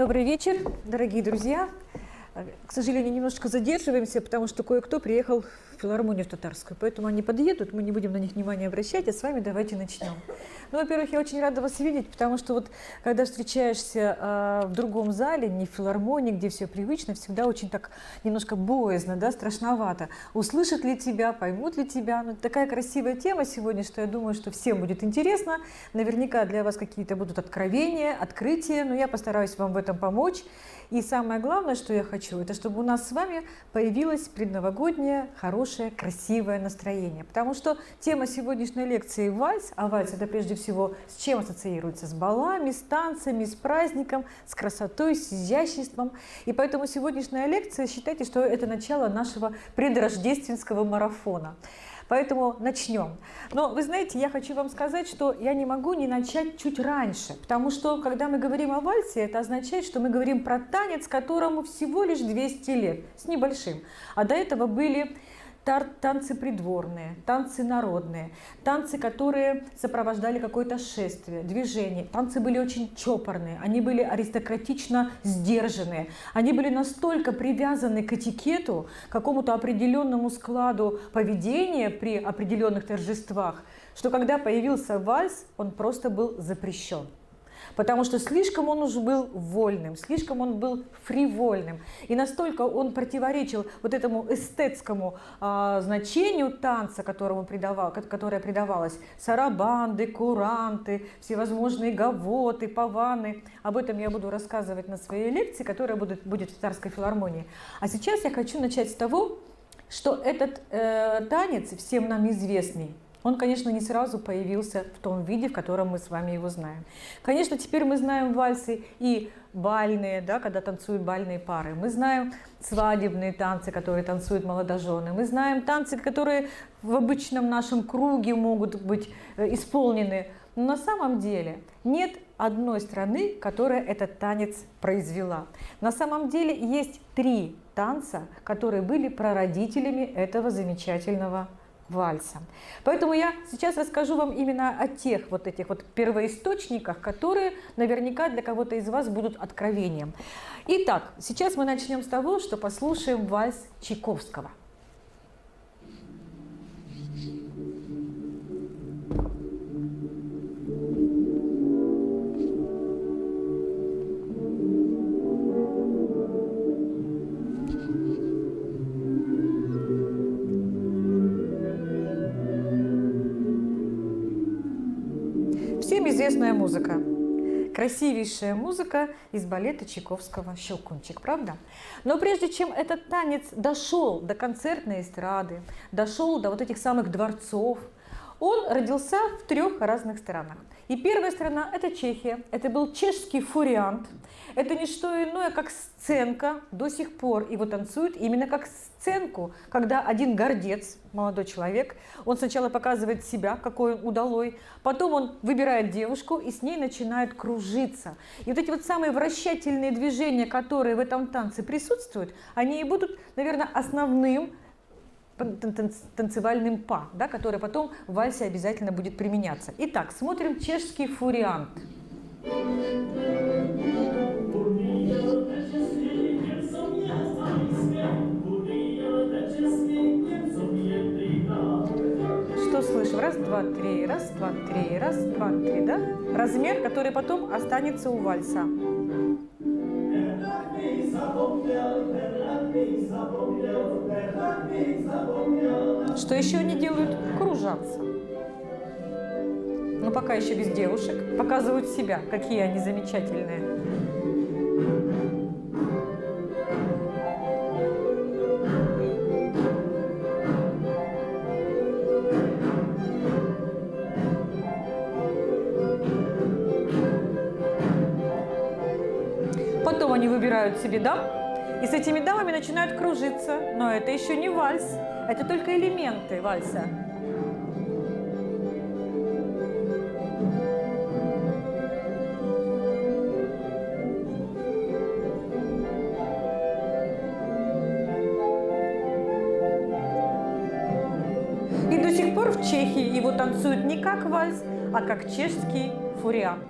Добрый вечер, дорогие друзья. К сожалению, немножечко задерживаемся, потому что кое-кто приехал в филармонию в татарскую, поэтому они подъедут, мы не будем на них внимания обращать, а с вами давайте начнем. Ну, во-первых, я очень рада вас видеть, потому что вот когда встречаешься в другом зале, не в филармонии, где все привычно, всегда очень так немножко боязно, да, страшновато. Услышат ли тебя, поймут ли тебя. Ну, такая красивая тема сегодня, что я думаю, что всем будет интересно. Наверняка для вас какие-то будут откровения, открытия, но я постараюсь вам в этом помочь. И самое главное, что я хочу, это чтобы у нас с вами появилось предновогоднее, хорошее, красивое настроение. Потому что тема сегодняшней лекции – вальс, а вальс – это прежде всего с чем ассоциируется? С балами, с танцами, с праздником, с красотой, с изяществом. И поэтому сегодняшняя лекция, считайте, что это начало нашего предрождественского марафона. Поэтому начнем. Но вы знаете, я хочу вам сказать, что я не могу не начать чуть раньше, потому что, когда мы говорим о вальсе, это означает, что мы говорим про танец, которому всего лишь 200 лет, с небольшим. А до этого были танцы придворные, танцы народные, танцы, которые сопровождали какое-то шествие, движение. Танцы были очень чопорные, они были аристократично сдержанные, они были настолько привязаны к этикету, к какому-то определенному складу поведения при определенных торжествах, что когда появился вальс, он просто был запрещен. Потому что слишком он уже был вольным, слишком он был фривольным. И настолько он противоречил вот этому эстетскому значению танца, которое придавалось. Сарабанды, куранты, всевозможные гавоты, паваны. Об этом я буду рассказывать на своей лекции, которая будет в Татарской филармонии. А сейчас я хочу начать с того, что этот танец, всем нам известный, он, конечно, не сразу появился в том виде, в котором мы с вами его знаем. Конечно, теперь мы знаем вальсы и бальные, да, когда танцуют бальные пары. Мы знаем свадебные танцы, которые танцуют молодожены. Мы знаем танцы, которые в обычном нашем круге могут быть исполнены. Но на самом деле нет одной страны, которая этот танец произвела. На самом деле есть 3 танца, которые были прародителями этого замечательного вальса. Поэтому я сейчас расскажу вам именно о тех вот этих вот первоисточниках, которые наверняка для кого-то из вас будут откровением. Итак, сейчас мы начнем с того, что послушаем вальс Чайковского. Всем известная музыка. Красивейшая музыка из балета Чайковского «Щелкунчик», правда? Но прежде чем этот танец дошел до концертной эстрады, дошел до вот этих самых дворцов, он родился в 3 разных странах. И первая страна – это Чехия. Это был чешский фуриант. Это не что иное, как сценка. До сих пор его танцуют именно как сценку, когда один гордец, молодой человек, он сначала показывает себя, какой он удалой, потом он выбирает девушку и с ней начинает кружиться. И вот эти вот самые вращательные движения, которые в этом танце присутствуют, они и будут, наверное, основным танцевальным па, да, который потом в вальсе обязательно будет применяться. Итак, смотрим чешский фуриант. Что слышим? Раз, два, три, раз, два, три, раз, два, три, да? Размер, который потом останется у вальса. Что еще они делают? Кружатся. Но пока еще без девушек. Показывают себя, какие они замечательные. Потом они выбирают себе дам, и с этими дамами начинают кружиться. Но это еще не вальс, это только элементы вальса. И до сих пор в Чехии его танцуют не как вальс, а как чешский фуриант.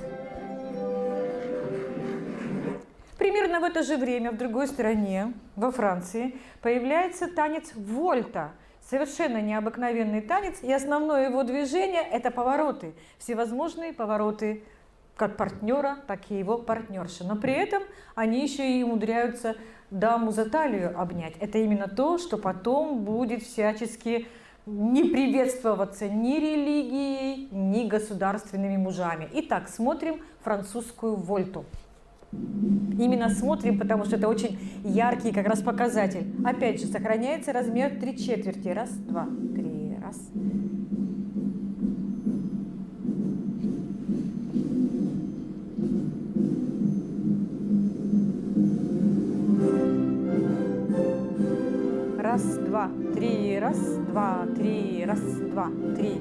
примерно в это же время в другой стране, во Франции, появляется танец вольта. Совершенно необыкновенный танец, и основное его движение – это повороты, всевозможные повороты как партнера, так и его партнерши. Но при этом они еще и умудряются даму за талию обнять. Это именно то, что потом будет всячески не приветствоваться ни религией, ни государственными мужами. Итак, смотрим французскую вольту. Именно смотрим, потому что это очень яркий как раз показатель. Опять же, сохраняется размер 3/4. Раз, два, три, раз. Раз, два, три, раз, два, три, раз, два, три.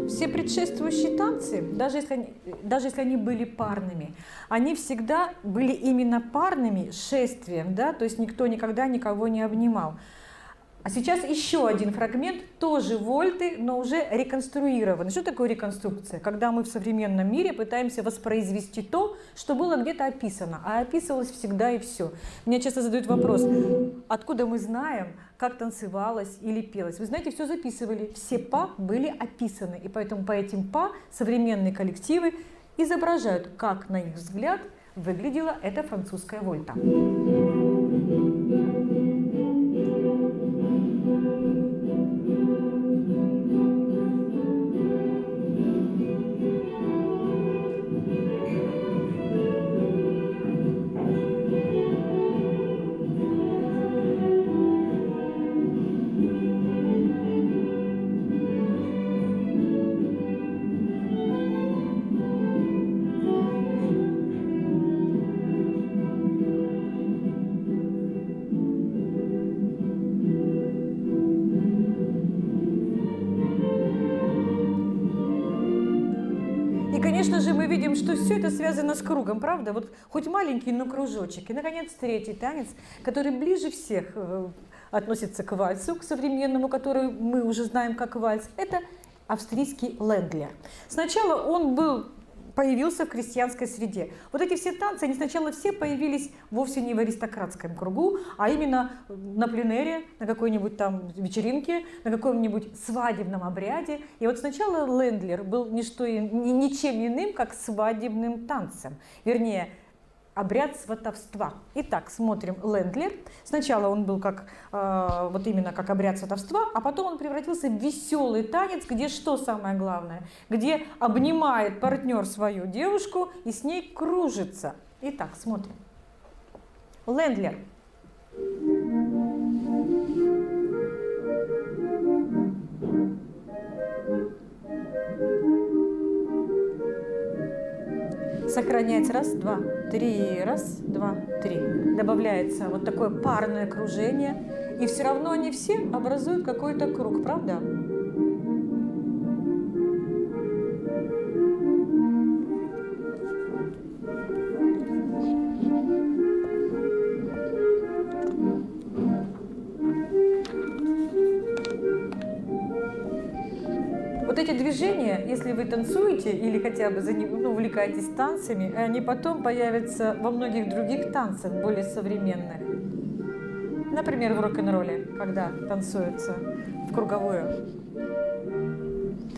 Все предшествующие танцы, даже если они были парными, они всегда были именно парными шествием, да? То есть никто никогда никого не обнимал. А сейчас еще один фрагмент, тоже вольты, но уже реконструированный. Что такое реконструкция? Когда мы в современном мире пытаемся воспроизвести то, что было где-то описано, а описывалось всегда и все. Мне часто задают вопрос, откуда мы знаем, как танцевалось или пелось. Вы знаете, все записывали, все па были описаны, и поэтому по этим па современные коллективы изображают, как на их взгляд выглядела эта французская вольта. Конечно же, мы видим, что все это связано с кругом, правда? Вот хоть маленький, но кружочек. И, наконец, третий танец, который ближе всех относится к вальсу, к современному, который мы уже знаем как вальс. Это австрийский лендлер. Сначала он появился в крестьянской среде. Вот эти все танцы, они сначала все появились вовсе не в аристократском кругу, а именно на пленэре, на какой-нибудь там вечеринке, на каком-нибудь свадебном обряде. И вот сначала лендлер был ничем иным, как свадебным танцем. Вернее, обряд сватовства. Итак, смотрим лендлер. Сначала он был вот именно как обряд сватовства, а потом он превратился в веселый танец, где что самое главное? Где обнимает партнер свою девушку и с ней кружится. Итак, смотрим. Лендлер. Сохраняется раз, два, три, раз, два, три. Добавляется вот такое парное кружение. И все равно они все образуют какой-то круг, правда? Вот эти движения, если вы танцуете или хотя бы увлекаетесь танцами, они потом появятся во многих других танцах, более современных. Например, в рок-н-ролле, когда танцуется в круговую.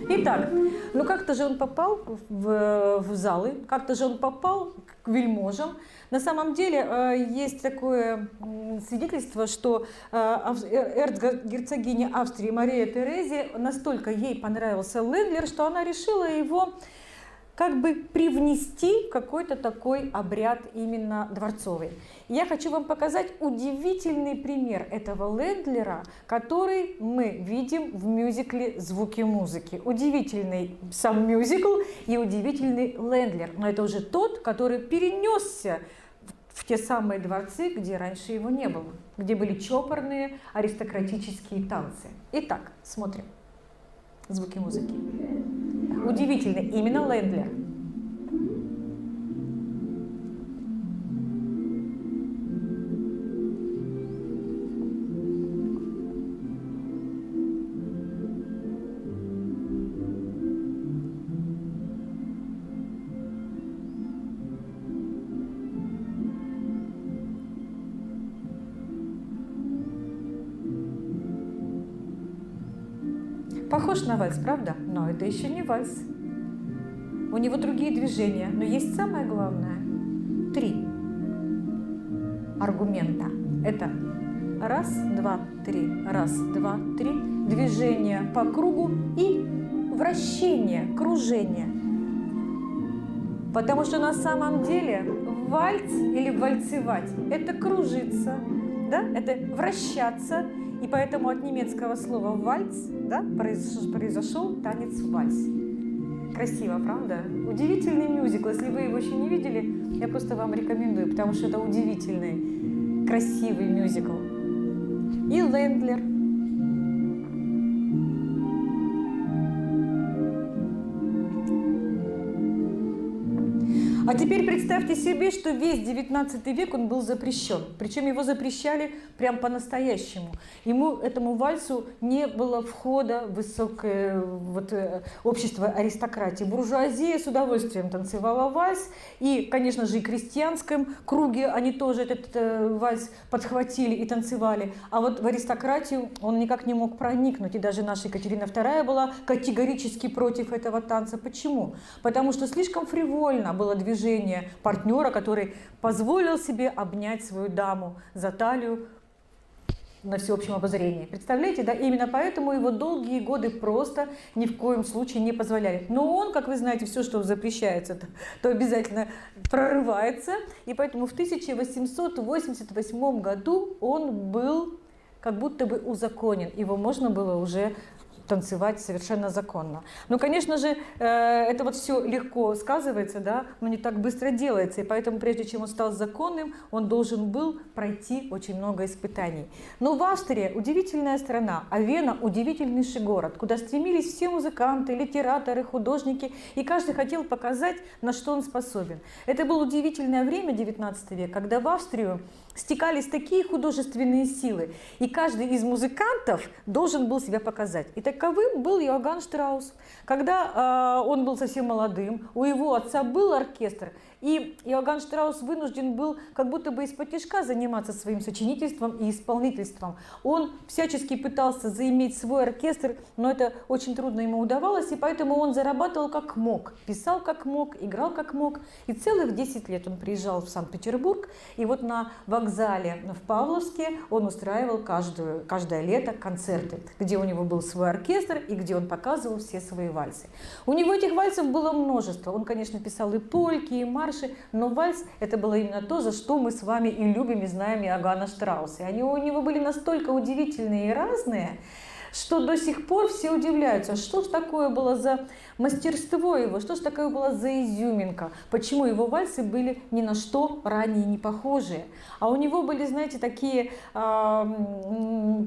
Итак, как-то же он попал в залы, как-то же он попал к вельможам. На самом деле есть такое свидетельство, что эрцгерцогиня Австрии Мария Терезия настолько ей понравился лендлер, что она решила его как бы привнести в какой-то такой обряд именно дворцовый. Я хочу вам показать удивительный пример этого лендлера, который мы видим в мюзикле «Звуки музыки». Удивительный сам мюзикл и удивительный лендлер. Но это уже тот, который перенесся в те самые дворцы, где раньше его не было, где были чопорные аристократические танцы. Итак, смотрим «Звуки музыки». Удивительный именно лендлер. Похож на вальс, правда? Но это еще не вальс. У него другие движения, но есть самое главное. 3 аргумента. Это раз, два, три, раз, два, три. Движение по кругу и вращение, кружение. Потому что на самом деле вальс или вальцевать – это кружиться, да? Это вращаться. И поэтому от немецкого слова «вальц», да, произошел танец вальс. Красиво, правда? Удивительный мюзикл. Если вы его еще не видели, я просто вам рекомендую, потому что это удивительный, красивый мюзикл. И Лендлер. А теперь представьте себе, что весь 19 век он был запрещен. Причем его запрещали прям по-настоящему. Этому вальсу не было входа в высокое общество аристократии. Буржуазия с удовольствием танцевала вальс. И, конечно же, и в крестьянском круге они тоже этот вальс подхватили и танцевали. А вот в аристократию он никак не мог проникнуть. И даже наша Екатерина II была категорически против этого танца. Почему? Потому что слишком фривольно было движение партнера, который позволил себе обнять свою даму за талию на всеобщем обозрении. Представляете, да? Именно поэтому его долгие годы просто ни в коем случае не позволяли. Но он, как вы знаете, все, что запрещается, то обязательно прорывается. И поэтому в 1888 году он был как будто бы узаконен. Его можно было уже танцевать совершенно законно. Но, конечно же, это вот все легко сказывается, да, но не так быстро делается. И поэтому, прежде чем он стал законным, он должен был пройти очень много испытаний. Но в Австрии удивительная страна, а Вена – удивительнейший город, куда стремились все музыканты, литераторы, художники, и каждый хотел показать, на что он способен. Это было удивительное время, 19 век, когда в Австрию стекались такие художественные силы, и каждый из музыкантов должен был себя показать. И таковым был Иоганн Штраус. Когда он был совсем молодым, у его отца был оркестр, и Иоганн Штраус вынужден был как будто бы из-под-тишка заниматься своим сочинительством и исполнительством. Он всячески пытался заиметь свой оркестр, но это очень трудно ему удавалось, и поэтому он зарабатывал как мог, писал как мог, играл как мог. И целых 10 лет он приезжал в Санкт-Петербург, и вот на вокзале в Павловске он устраивал каждое лето концерты, где у него был свой оркестр и где он показывал все свои вальсы. У него этих вальсов было множество. Он, конечно, писал и польки, и марши, но вальс – это было именно то, за что мы с вами и любим, и знаем Иоганна Штрауса. И они у него были настолько удивительные и разные, что до сих пор все удивляются, что же такое было за мастерство его, что же такое было за изюминка, почему его вальсы были ни на что ранее не похожие. А у него были, знаете, такие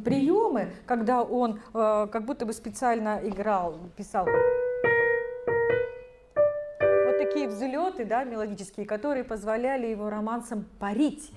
приемы, когда он как будто бы специально играл, писал вот такие взлеты, да, мелодические, которые позволяли его романсам парить.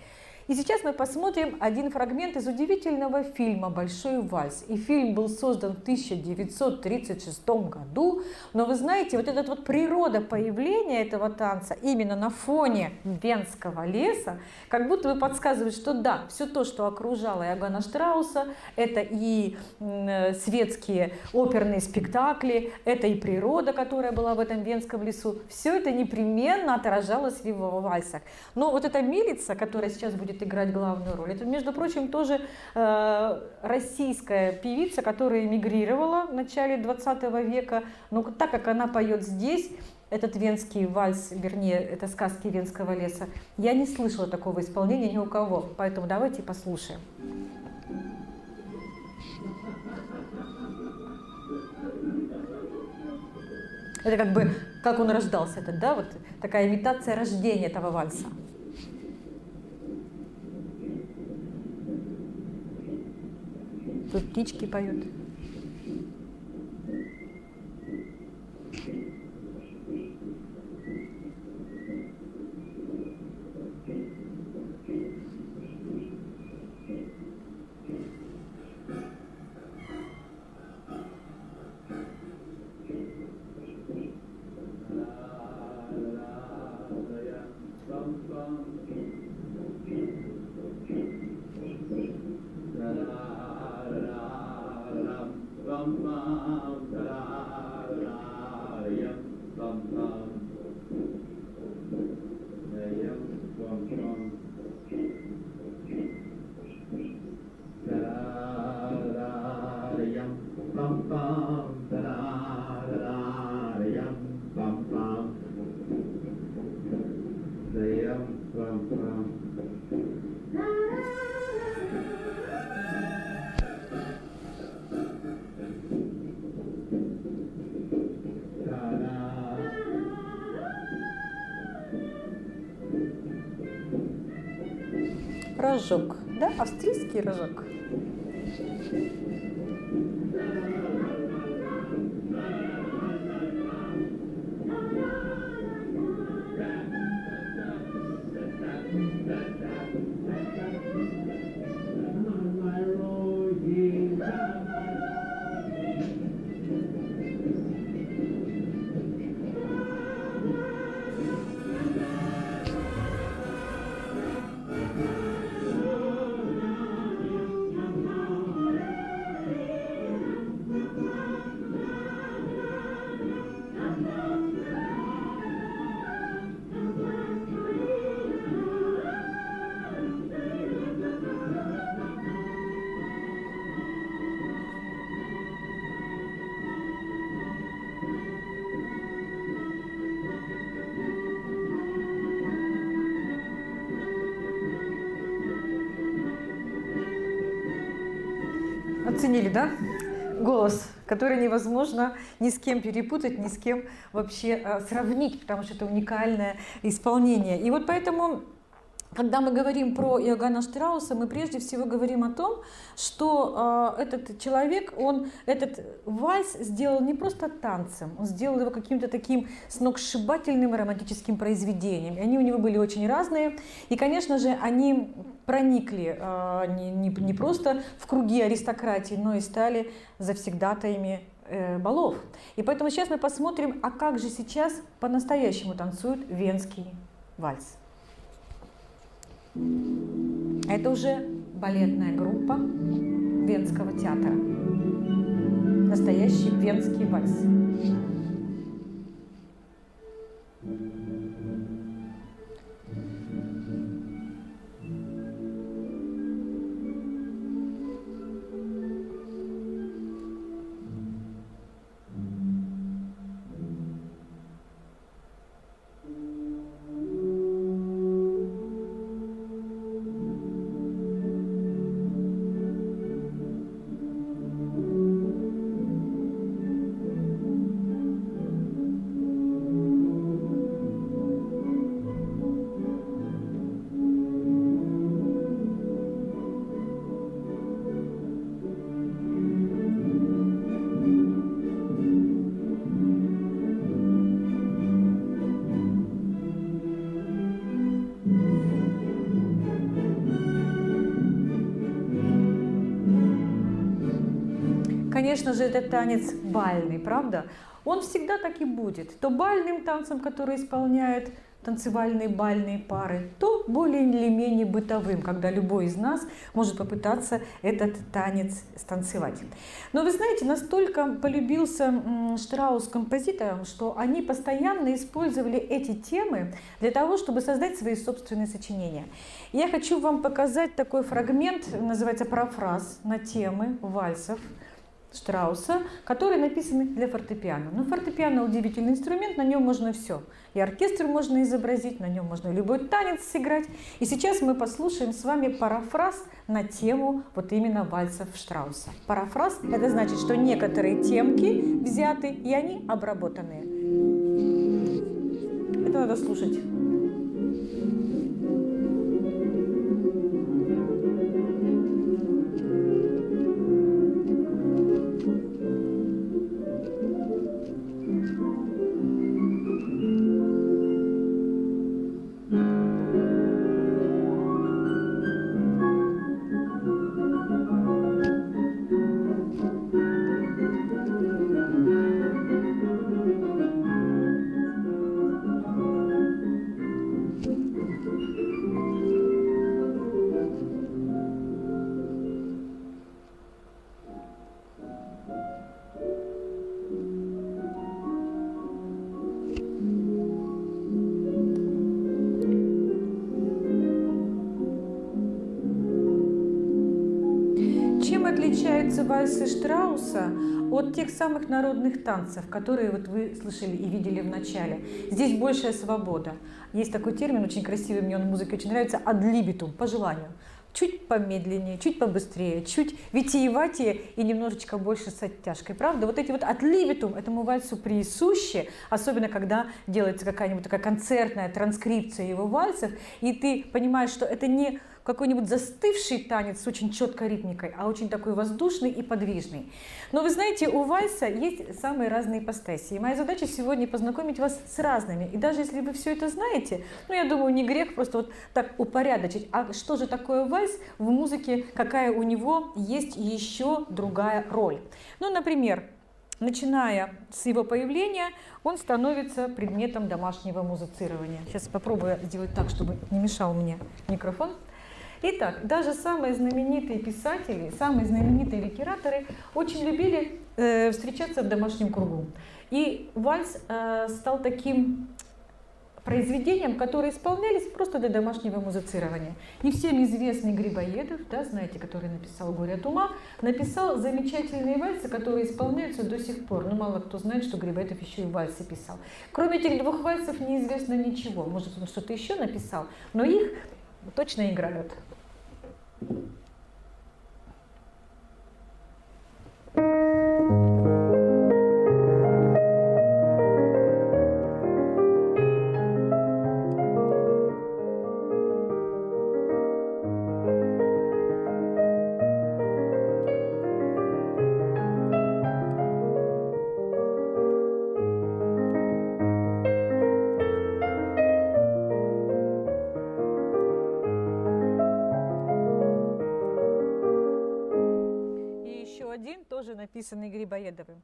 И сейчас мы посмотрим один фрагмент из удивительного фильма «Большой вальс». И фильм был создан в 1936 году. Но вы знаете, вот эта вот природа появления этого танца именно на фоне Венского леса, как будто бы подсказывает, что да, все то, что окружало Иоганна Штрауса, это и светские оперные спектакли, это и природа, которая была в этом Венском лесу, все это непременно отражалось в его вальсах. Но вот эта милица, которая сейчас будет играть главную роль, это, между прочим, тоже российская певица, которая эмигрировала в начале 20 века. Но так как она поет здесь, этот венский вальс, вернее, это сказки Венского леса, я не слышала такого исполнения ни у кого. Поэтому давайте послушаем. Это как бы, как он рождался, этот, да, вот такая имитация рождения этого вальса. Тут птички поют. Рожок, да, австрийский рожок. Оценили, да? Голос, который невозможно ни с кем перепутать, ни с кем вообще сравнить, потому что это уникальное исполнение. И вот поэтому, когда мы говорим про Иоганна Штрауса, мы прежде всего говорим о том, что этот человек, он этот вальс сделал не просто танцем, он сделал его каким-то таким сногсшибательным романтическим произведением. И они у него были очень разные. И, конечно же, они проникли не просто в круги аристократии, но и стали завсегдатаями балов. И поэтому сейчас мы посмотрим, а как же сейчас по-настоящему танцуют венский вальс. Это уже балетная группа Венского театра. Настоящий венский вальс. Конечно же, это танец бальный, правда? Он всегда так и будет. То бальным танцем, который исполняют танцевальные бальные пары, то более или менее бытовым, когда любой из нас может попытаться этот танец станцевать. Но вы знаете, настолько полюбился Штраус композиторам, что они постоянно использовали эти темы для того, чтобы создать свои собственные сочинения. Я хочу вам показать такой фрагмент, называется «Парафраз на темы вальсов» Штрауса, которые написаны для фортепиано. Но фортепиано удивительный инструмент, на нем можно все. И оркестр можно изобразить, на нем можно любой танец сыграть. И сейчас мы послушаем с вами парафраз на тему вот именно вальсов Штрауса. Парафраз – это значит, что некоторые темки взяты, и они обработанные. Это надо слушать. отличаются вальсы Штрауса от тех самых народных танцев, которые вот вы слышали и видели в начале. Здесь большая свобода. Есть такой термин, очень красивый, мне он в музыке очень нравится, адлибитум, по желанию. Чуть помедленнее, чуть побыстрее, чуть витиеватее и немножечко больше с оттяжкой. Правда? Вот эти вот адлибитум этому вальсу присущи, особенно когда делается какая-нибудь такая концертная транскрипция его вальсов, и ты понимаешь, что это не какой-нибудь застывший танец с очень четкой ритмикой, а очень такой воздушный и подвижный. Но вы знаете, у вальса есть самые разные ипостаси. И моя задача сегодня познакомить вас с разными. И даже если вы все это знаете, ну, я думаю, не грех просто вот так упорядочить. А что же такое вальс в музыке, какая у него есть еще другая роль? Ну, например, начиная с его появления, он становится предметом домашнего музицирования. Сейчас попробую сделать так, чтобы не мешал мне микрофон. Итак, даже самые знаменитые писатели, самые знаменитые литераторы очень любили встречаться в домашнем кругу. И вальс стал таким произведением, которые исполнялись просто для домашнего музицирования. И всем известный Грибоедов, да, знаете, который написал «Горе от ума», написал замечательные вальсы, которые исполняются до сих пор. Но мало кто знает, что Грибоедов еще и вальсы писал. Кроме этих двух вальсов неизвестно ничего. Может, он что-то еще написал, но их точно играют. Тоже написанный Грибоедовым.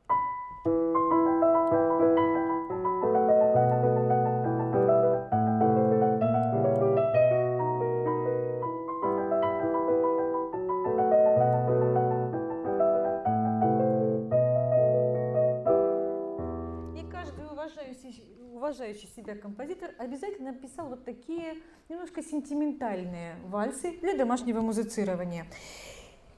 И каждый уважающий себя композитор обязательно написал вот такие немножко сентиментальные вальсы для домашнего музицирования.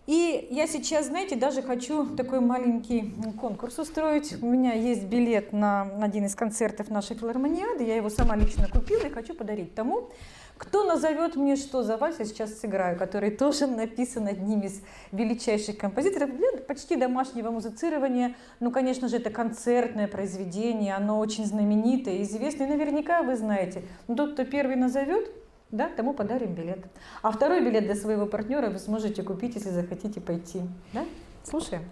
И я сейчас, знаете, даже хочу такой маленький конкурс устроить. У меня есть билет на один из концертов нашей филармониады. Я его сама лично купила и хочу подарить тому, кто назовет мне, что за вальс я сейчас сыграю, который тоже написан одним из величайших композиторов для почти домашнего музицирования. Ну, конечно же, это концертное произведение, оно очень знаменитое, известное. Наверняка вы знаете. Но тот, кто первый назовет, да, тому подарим билет. А второй билет для своего партнера вы сможете купить, если захотите пойти. Да? Слушаем.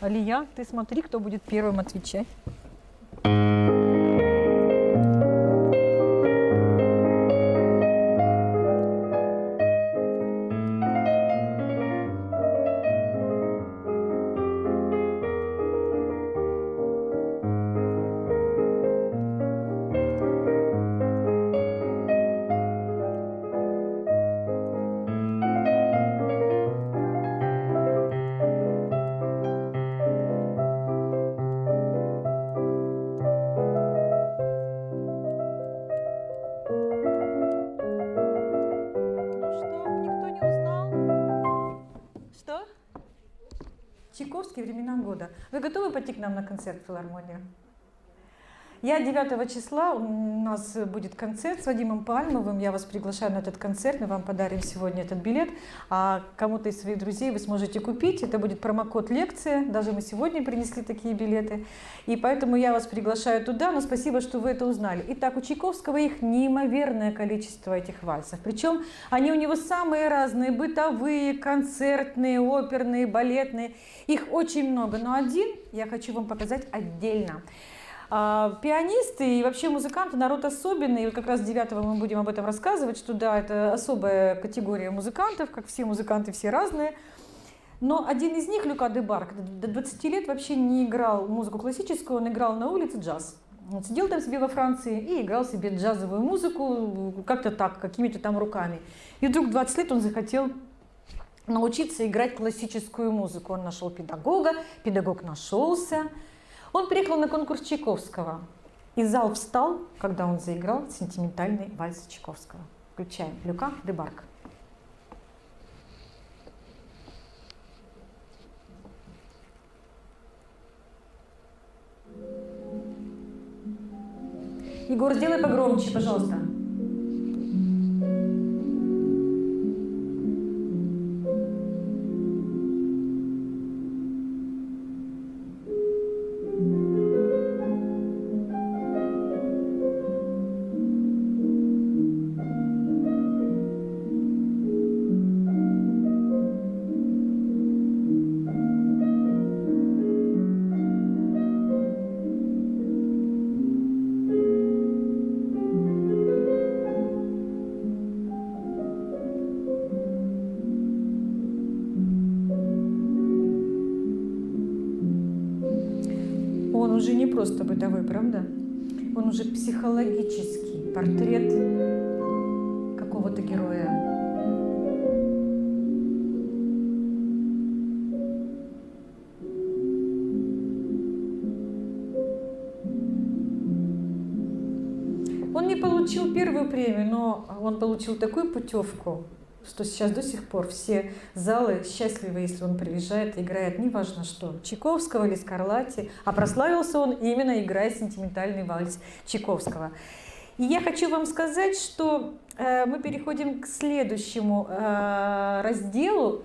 Алия, ты смотри, кто будет первым отвечать. Чайковский «Времена года». Вы готовы пойти к нам на концерт в филармонию? Я 9 числа, у нас будет концерт с Вадимом Пальмовым, я вас приглашаю на этот концерт, мы вам подарим сегодня этот билет, а кому-то из своих друзей вы сможете купить, это будет промокод «Лекция», даже мы сегодня принесли такие билеты, и поэтому я вас приглашаю туда, но спасибо, что вы это узнали. Итак, у Чайковского их неимоверное количество этих вальсов, причем они у него самые разные, бытовые, концертные, оперные, балетные, их очень много, но один я хочу вам показать отдельно. Пианисты и вообще музыканты народ особенный, и вот как раз 9-го мы будем об этом рассказывать, что да, это особая категория музыкантов, как все музыканты, все разные. Но один из них, Люка Дебарк, до 20 лет вообще не играл музыку классическую, он играл на улице джаз. Он сидел там себе во Франции и играл себе джазовую музыку как-то так, какими-то там руками. И вдруг в 20 лет он захотел научиться играть классическую музыку. Он нашел педагога, педагог нашелся. Он приехал на конкурс Чайковского, и зал встал, когда он заиграл сентиментальный вальс Чайковского. Включаем Люка Дебарк. Егор, сделай погромче, пожалуйста. Он уже не просто бытовой, правда? Он уже психологический портрет какого-то героя. Он не получил первую премию, но он получил такую путевку, что сейчас до сих пор все залы счастливы, если он приезжает и играет, неважно что, Чайковского или Скарлатти, а прославился он именно играя сентиментальный вальс Чайковского. И я хочу вам сказать, что мы переходим к следующему разделу.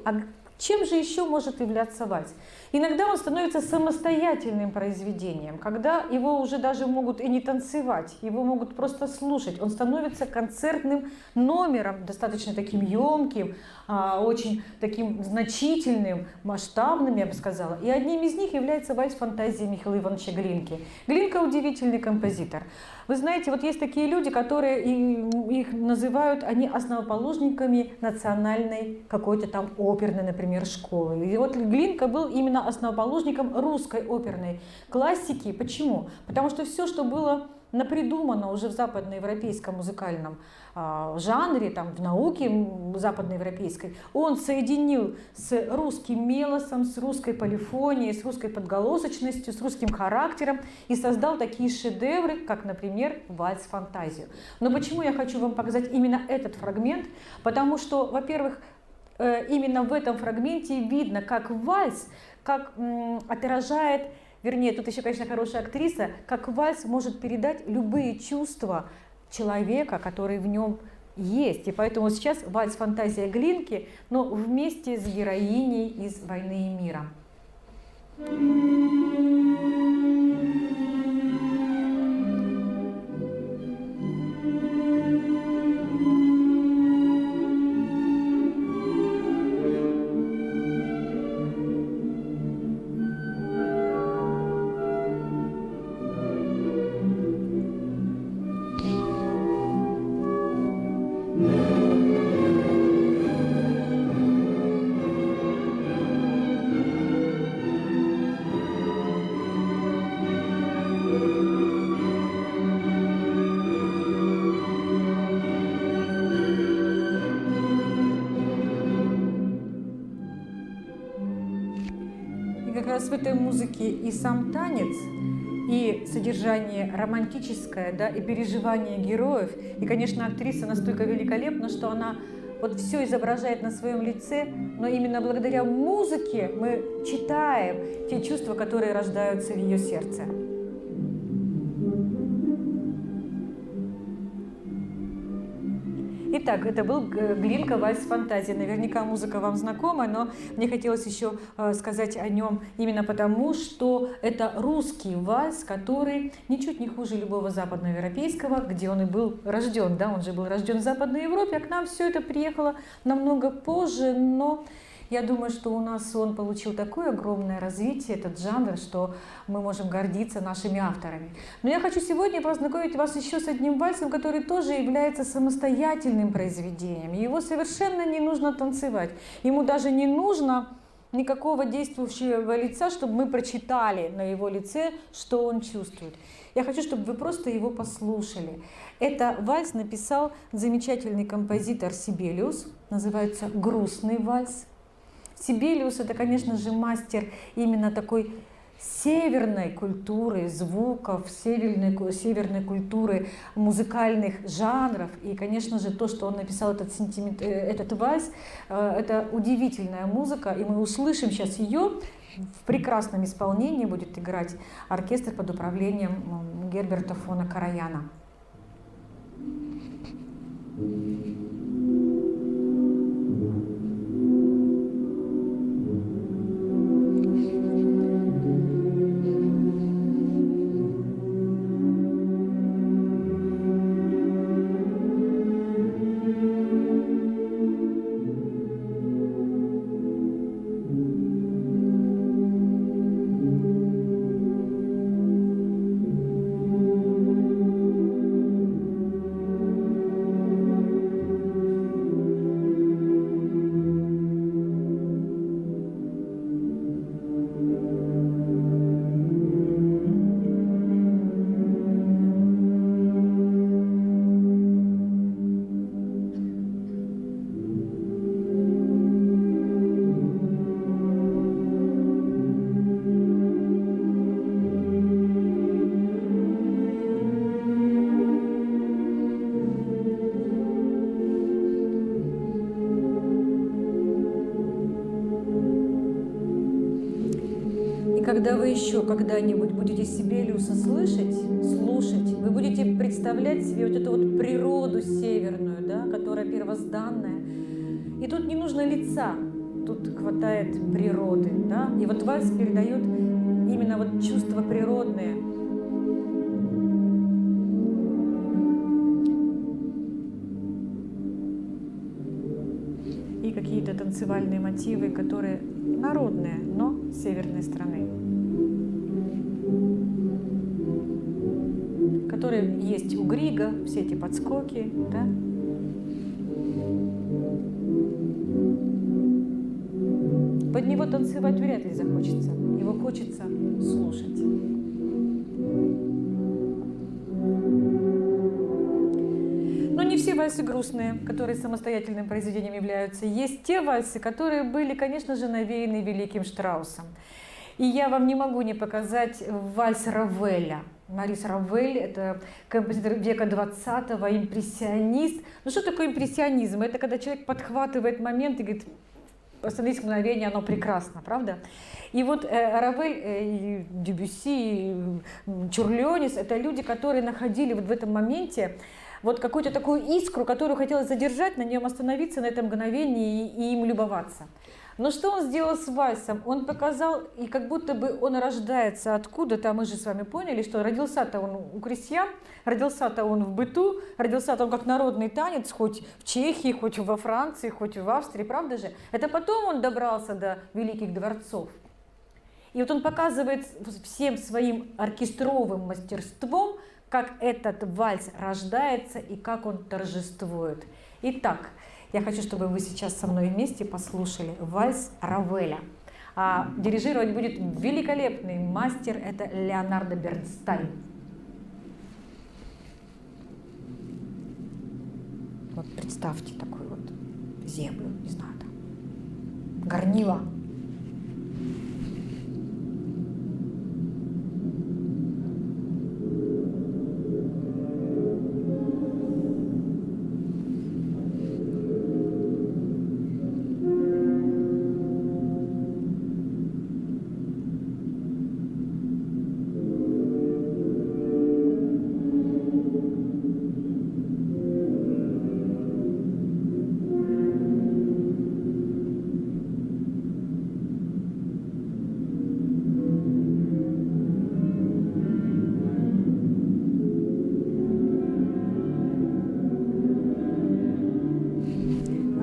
Чем же еще может являться вальс? Иногда он становится самостоятельным произведением, когда его уже даже могут и не танцевать, его могут просто слушать. Он становится концертным номером, достаточно таким емким, очень таким значительным, масштабным, я бы сказала. И одним из них является вальс «Фантазия» Михаила Ивановича Глинки. Глинка – удивительный композитор. Вы знаете, вот есть такие люди, которые их называют, они основоположниками национальной какой-то там оперной, например, школы. И вот Глинка был именно основоположником русской оперной классики. Почему? Потому что все, что было напридумано уже в западноевропейском музыкальном жанре, там, в науке западноевропейской, он соединил с русским мелосом, с русской полифонией, с русской подголосочностью, с русским характером и создал такие шедевры, как, например, вальс-фантазию. Но почему я хочу вам показать именно этот фрагмент? Потому что, во-первых, именно в этом фрагменте видно, как вальс, как отражает, вернее, тут еще, конечно, хорошая актриса, как вальс может передать любые чувства человека, который в нем есть. И поэтому сейчас вальс-фантазия Глинки, но вместе с героиней из «Войны и мира». Как раз в этой музыке и сам танец, и содержание романтическое, да, и переживание героев. И, конечно, актриса настолько великолепна, что она вот все изображает на своем лице, но именно благодаря музыке мы читаем те чувства, которые рождаются в ее сердце. Итак, это был Глинка «Вальс-фантазия». Наверняка музыка вам знакома, но мне хотелось еще сказать о нем именно потому, что это русский вальс, который ничуть не хуже любого западноевропейского, где он и был рожден. Да? Он же был рожден в Западной Европе, а к нам все это приехало намного позже, но я думаю, что у нас он получил такое огромное развитие, этот жанр, что мы можем гордиться нашими авторами. Но я хочу сегодня познакомить вас еще с одним вальсом, который тоже является самостоятельным произведением. Его совершенно не нужно танцевать. Ему даже не нужно никакого действующего лица, чтобы мы прочитали на его лице, что он чувствует. Я хочу, чтобы вы просто его послушали. Это вальс написал замечательный композитор Сибелиус, называется «Грустный вальс». Сибелиус – это, конечно же, мастер именно такой северной культуры звуков, северной культуры музыкальных жанров. И, конечно же, то, что он написал этот вальс, это удивительная музыка, и мы услышим сейчас ее. В прекрасном исполнении будет играть оркестр под управлением Герберта фона Караяна. И когда вы еще когда-нибудь будете Сибелиуса слышать, слушать, вы будете представлять себе вот эту вот природу северную, да, которая первозданная. И тут не нужно лица, тут хватает природы, да. И вот вальс передает именно вот чувства природные. И какие-то танцевальные мотивы, которые народные, но северной страны, которые есть у Грига, все эти подскоки, да? Под него танцевать вряд ли захочется, его хочется слушать. Но не все вальсы грустные, которые самостоятельным произведением являются. Есть те вальсы, которые были, конечно же, навеяны великим Штраусом. И я вам не могу не показать вальс Равеля. Марис Равель – это композитор века 20-го, импрессионист. Ну что такое импрессионизм? Это когда человек подхватывает момент и говорит: остановись мгновение, оно прекрасно, правда? И вот Равель, Дебюсси, Чурлёнис – это люди, которые находили вот в этом моменте вот какую-то такую искру, которую хотелось задержать, на нем остановиться на этом мгновении и им любоваться. Но что он сделал с вальсом? Он показал, и как будто бы он рождается откуда-то, мы же с вами поняли, что родился-то он у крестьян, родился-то он в быту, родился-то он как народный танец, хоть в Чехии, хоть во Франции, хоть в Австрии, правда же? Это потом он добрался до великих дворцов. И вот он показывает всем своим оркестровым мастерством, как этот вальс рождается и как он торжествует. Итак, я хочу, чтобы вы сейчас со мной вместе послушали вальс Равеля. А дирижировать будет великолепный мастер, это Леонардо Бернстайн. Вот представьте такую вот землю, не знаю, там, горнило.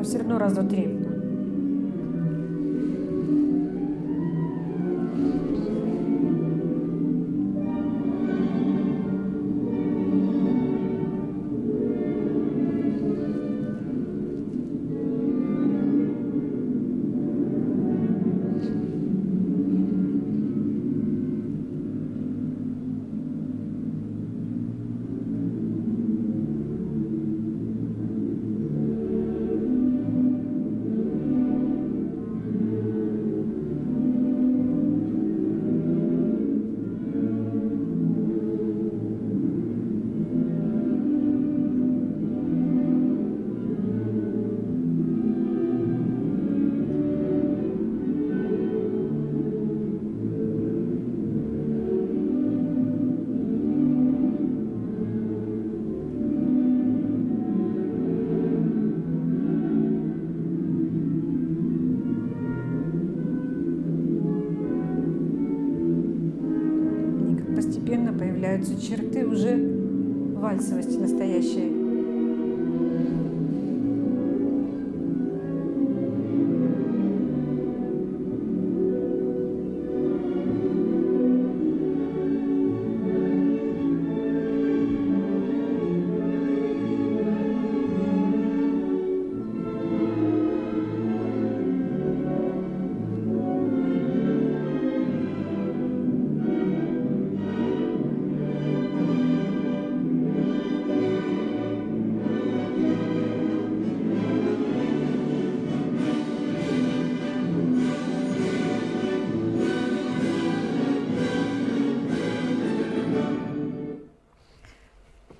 Все равно раз, два, три. постепенно появляются черты уже вальсовости настоящей.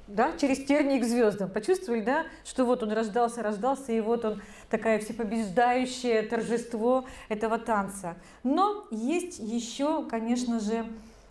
Да, через тернии к звездам. Почувствовали, да, что вот он рождался, и вот он такое всепобеждающее торжество этого танца. Но есть еще, конечно же,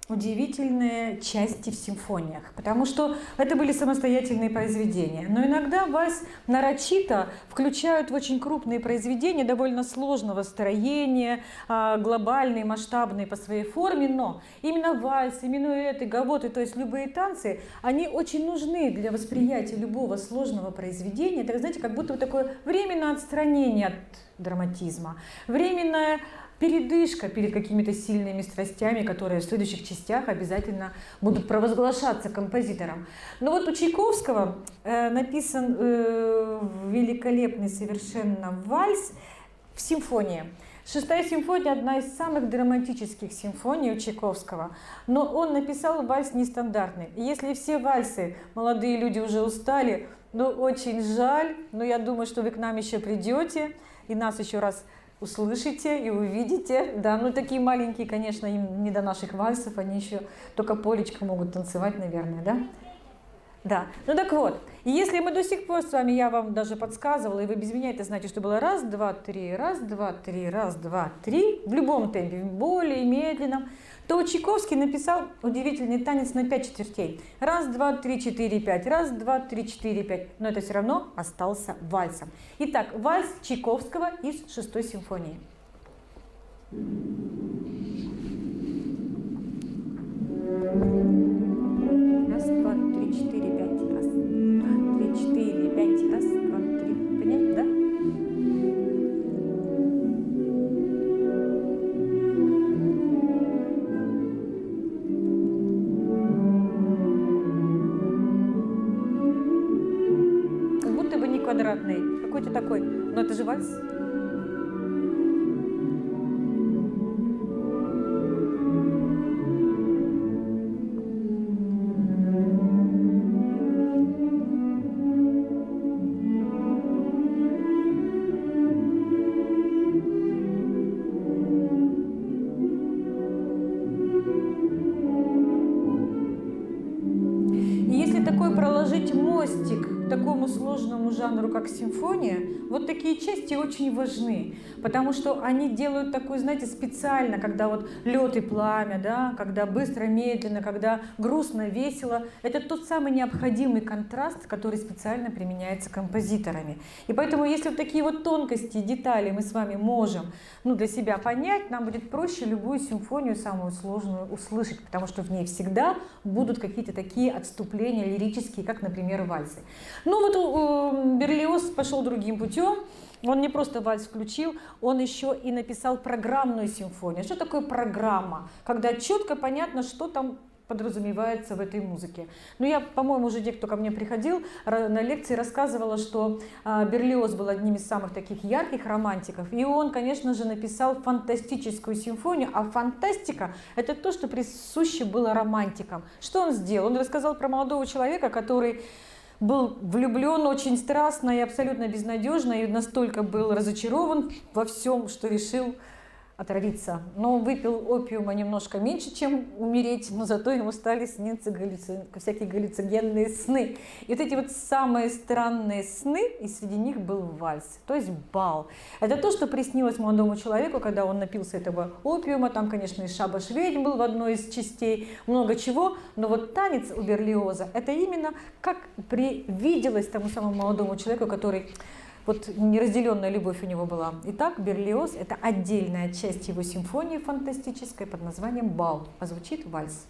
удивительные части в симфониях, потому что это были самостоятельные произведения. Но иногда вальс нарочито включают в очень крупные произведения довольно сложного строения, глобальные, масштабные по своей форме, но именно вальс, минуэты, гавоты, то есть любые танцы, они очень нужны для восприятия любого сложного произведения. Это, знаете, как будто такое временное отстранение от драматизма, временное передышка перед какими-то сильными страстями, которые в следующих частях обязательно будут провозглашаться композитором. Но вот у Чайковского написан великолепный совершенно вальс в симфонии. Шестая симфония – одна из самых драматических симфоний у Чайковского, но он написал вальс нестандартный. И если все вальсы молодые люди уже устали, ну очень жаль, но я думаю, что вы к нам еще придете и нас еще раз услышите и увидите. Да, ну такие маленькие, конечно, им не до наших вальсов, они еще только полечко могут танцевать, наверное, да? Да, ну так вот, и если мы до сих пор с вами, я вам даже подсказывала, и вы без меня это знаете, что было раз, два, три, раз, два, три, раз, два, три, в любом темпе, более медленном, то Чайковский написал удивительный танец на 5 четвертей. Раз, два, три, четыре, пять, раз, два, три, четыре, пять, но это все равно остался вальсом. Итак, вальс Чайковского из шестой симфонии. Раз, два, три, четыре, пять. Раз, два, три, четыре, пять. Раз, два, три. Понятно, да? Как будто бы не квадратный, какой-то такой. Но это же вальс. К такому сложному жанру, как симфония, вот такие части очень важны, потому что они делают такую, знаете, специально, когда вот лед и пламя, да, когда быстро, медленно, когда грустно, весело. Это тот самый необходимый контраст, который специально применяется композиторами. И поэтому, если вот такие вот тонкости, детали мы с вами можем, для себя понять, нам будет проще любую симфонию, самую сложную, услышать, потому что в ней всегда будут какие-то такие отступления лирические, как, например, вальсы. Ну вот Берлиоз пошел другим путем. Он не просто вальс включил, он еще и написал программную симфонию. Что такое программа? Когда четко понятно, что там подразумевается в этой музыке. Но я, по-моему, уже те, кто ко мне приходил на лекции, рассказывала, что Берлиоз был одним из самых таких ярких романтиков. И он, конечно же, написал фантастическую симфонию. А фантастика – это то, что присуще было романтикам. Что он сделал? Он рассказал про молодого человека, который был влюблен очень страстно и абсолютно безнадежно, и настолько был разочарован во всем, что решил отравиться. Но выпил опиума немножко меньше, чем умереть, но зато ему стали сниться всякие галлюциногенные сны. И вот эти вот самые странные сны, и среди них был вальс, то есть бал. Это то, что приснилось молодому человеку, когда он напился этого опиума. Там, конечно, и шабаш ведьм был в одной из частей, много чего. Но вот танец у Берлиоза, это именно как привиделось тому самому молодому человеку, который... Вот неразделенная любовь у него была. Итак, Берлиоз – это отдельная часть его симфонии фантастической под названием «Бал», а звучит вальс.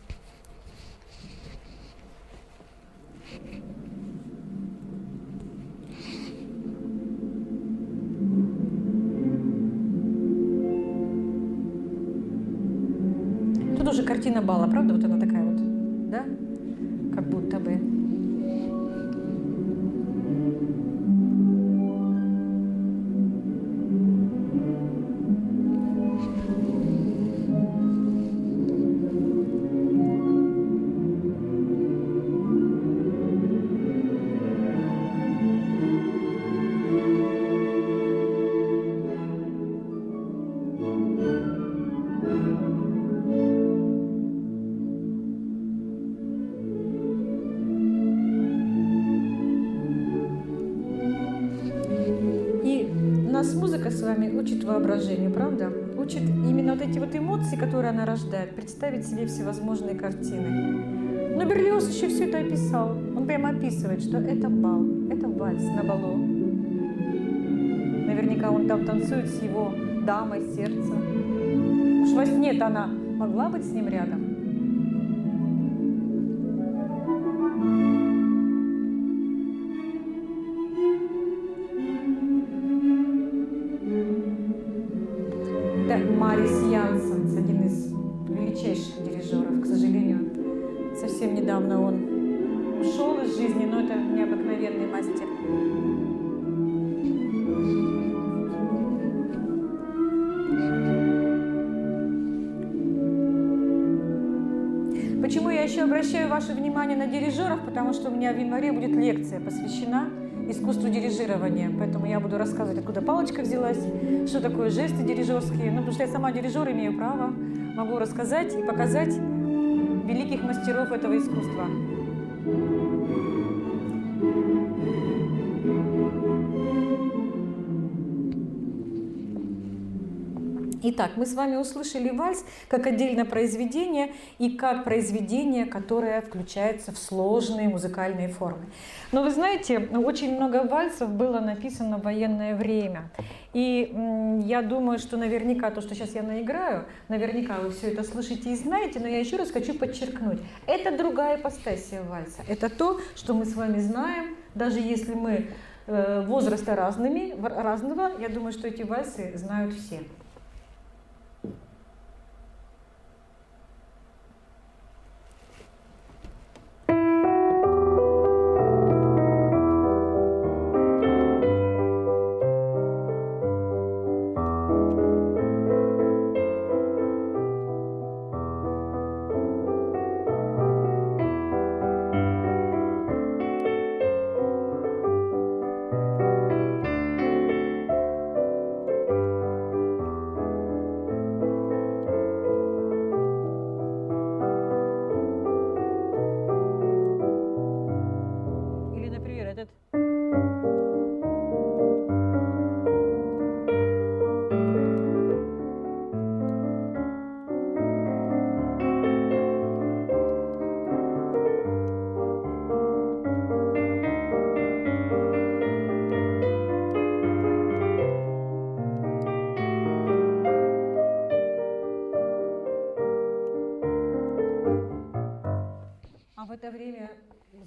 тоже картина бала, правда? Вот она такая вот, да? Как будто бы. Нас музыка с вами учит воображению, правда? Учит именно вот эти вот эмоции, которые она рождает, представить себе всевозможные картины. Но Берлиоз еще все это описал. Он прямо описывает, что это бал, это вальс на балу. Наверняка он там танцует с его дамой сердца. Уж во сне-то она могла быть с ним рядом. Марис Янсенс, один из величайших дирижеров, к сожалению, совсем недавно он ушел из жизни, но это необыкновенный мастер. Почему я еще обращаю ваше внимание на дирижеров? Потому что у меня в январе будет лекция, посвящена искусству дирижирования. Поэтому я буду рассказывать, откуда палочка взялась, что такое жесты дирижерские. Ну, потому что я сама дирижер, имею право, могу рассказать и показать великих мастеров этого искусства. Итак, мы с вами услышали вальс как отдельное произведение и как произведение, которое включается в сложные музыкальные формы. Но вы знаете, очень много вальсов было написано в военное время. И я думаю, что наверняка то, что сейчас я наиграю, наверняка вы все это слышите и знаете, но я еще раз хочу подчеркнуть. Это другая ипостасия вальса. Это то, что мы с вами знаем, даже если мы возраста разного, я думаю, что эти вальсы знают все. В это время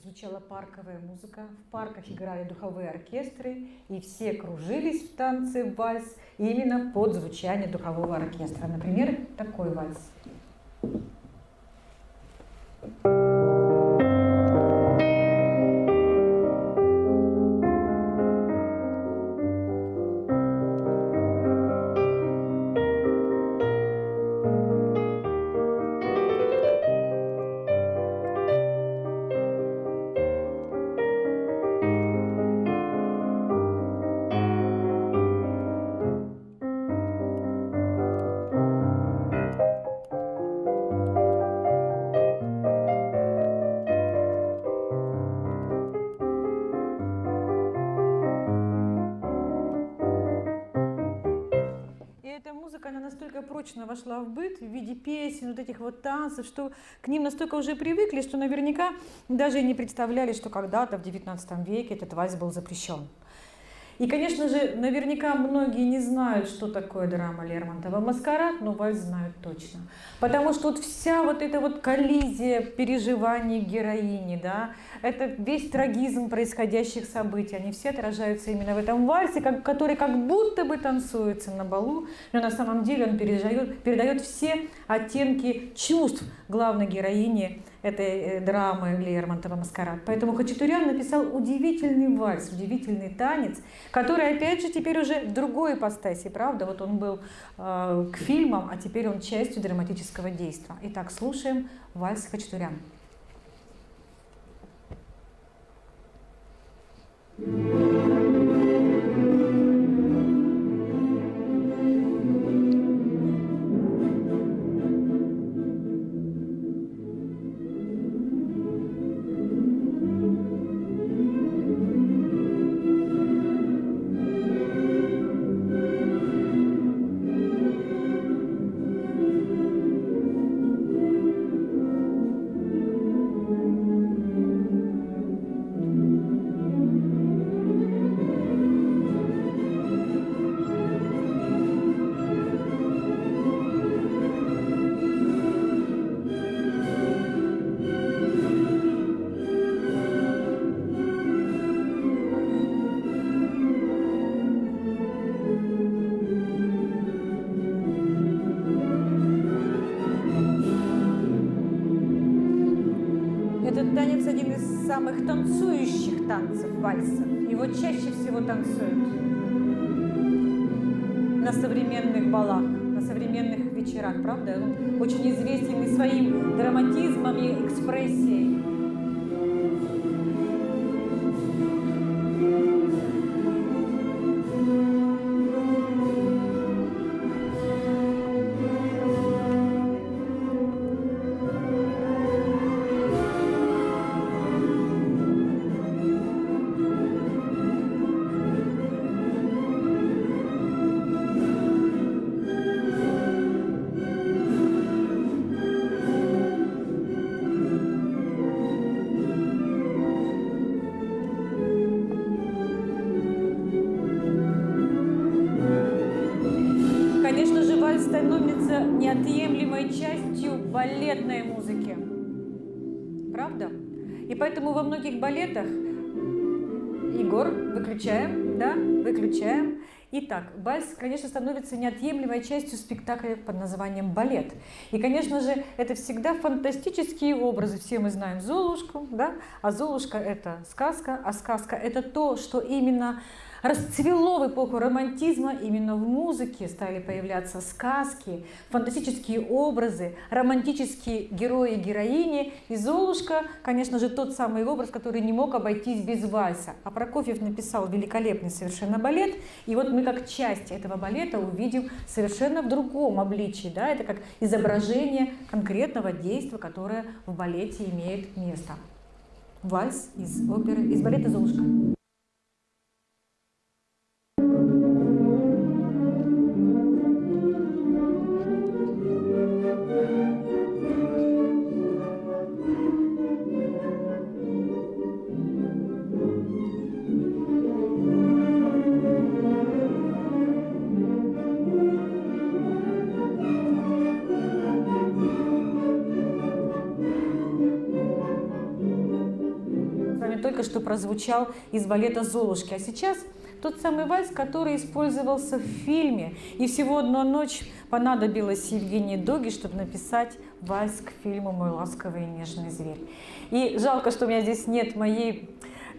звучала парковая музыка, в парках играли духовые оркестры, и все кружились в танце в вальс именно под звучание духового оркестра. Например, такой вальс. Она настолько прочно вошла в быт в виде песен, вот этих вот танцев, что к ним настолько уже привыкли, что наверняка даже и не представляли, что когда-то в XIX веке этот вальс был запрещен. И, конечно же, наверняка многие не знают, что такое драма Лермонтова «Маскарад», но вальс знают точно. Потому что вот вся вот эта вот коллизия переживаний героини, да, это весь трагизм происходящих событий, они все отражаются именно в этом вальсе, который как будто бы танцуется на балу, но на самом деле он передает все оттенки чувств главной героини этой драмы Лермонтова «Маскарад». Поэтому Хачатурян написал удивительный вальс, удивительный танец, который, опять же, теперь уже в другой ипостаси, правда? Вот он был к фильмам, а теперь он частью драматического действия. Итак, слушаем вальс Хачатурян. Этот танец один из самых танцующих танцев вальсов. Его чаще всего танцуют на современных балах, на современных вечерах, правда? Он очень известен и своим драматизмом и экспрессией. Конечно же, вальс становится неотъемлемой частью балетной музыки. Правда? И поэтому во многих балетах... Егор, выключаем, да, выключаем. Итак, вальс, конечно, становится неотъемлемой частью спектакля под названием «Балет». И, конечно же, это всегда фантастические образы. Все мы знаем Золушку, да? А Золушка – это сказка, а сказка – это то, что именно расцвело в эпоху романтизма. Именно в музыке стали появляться сказки, фантастические образы, романтические герои и героини. И Золушка, конечно же, тот самый образ, который не мог обойтись без вальса. А Прокофьев написал великолепный совершенно балет. И вот мы как часть этого балета увидим совершенно в другом обличии. Да? Это как изображение конкретного действия, которое в балете имеет место. Вальс из оперы, из балета «Золушка». Только что прозвучал из балета «Золушки». А сейчас тот самый вальс, который использовался в фильме. И всего одна ночь понадобилась Евгении Доге, чтобы написать вальс к фильму «Мой ласковый и нежный зверь». И жалко, что у меня здесь нет моей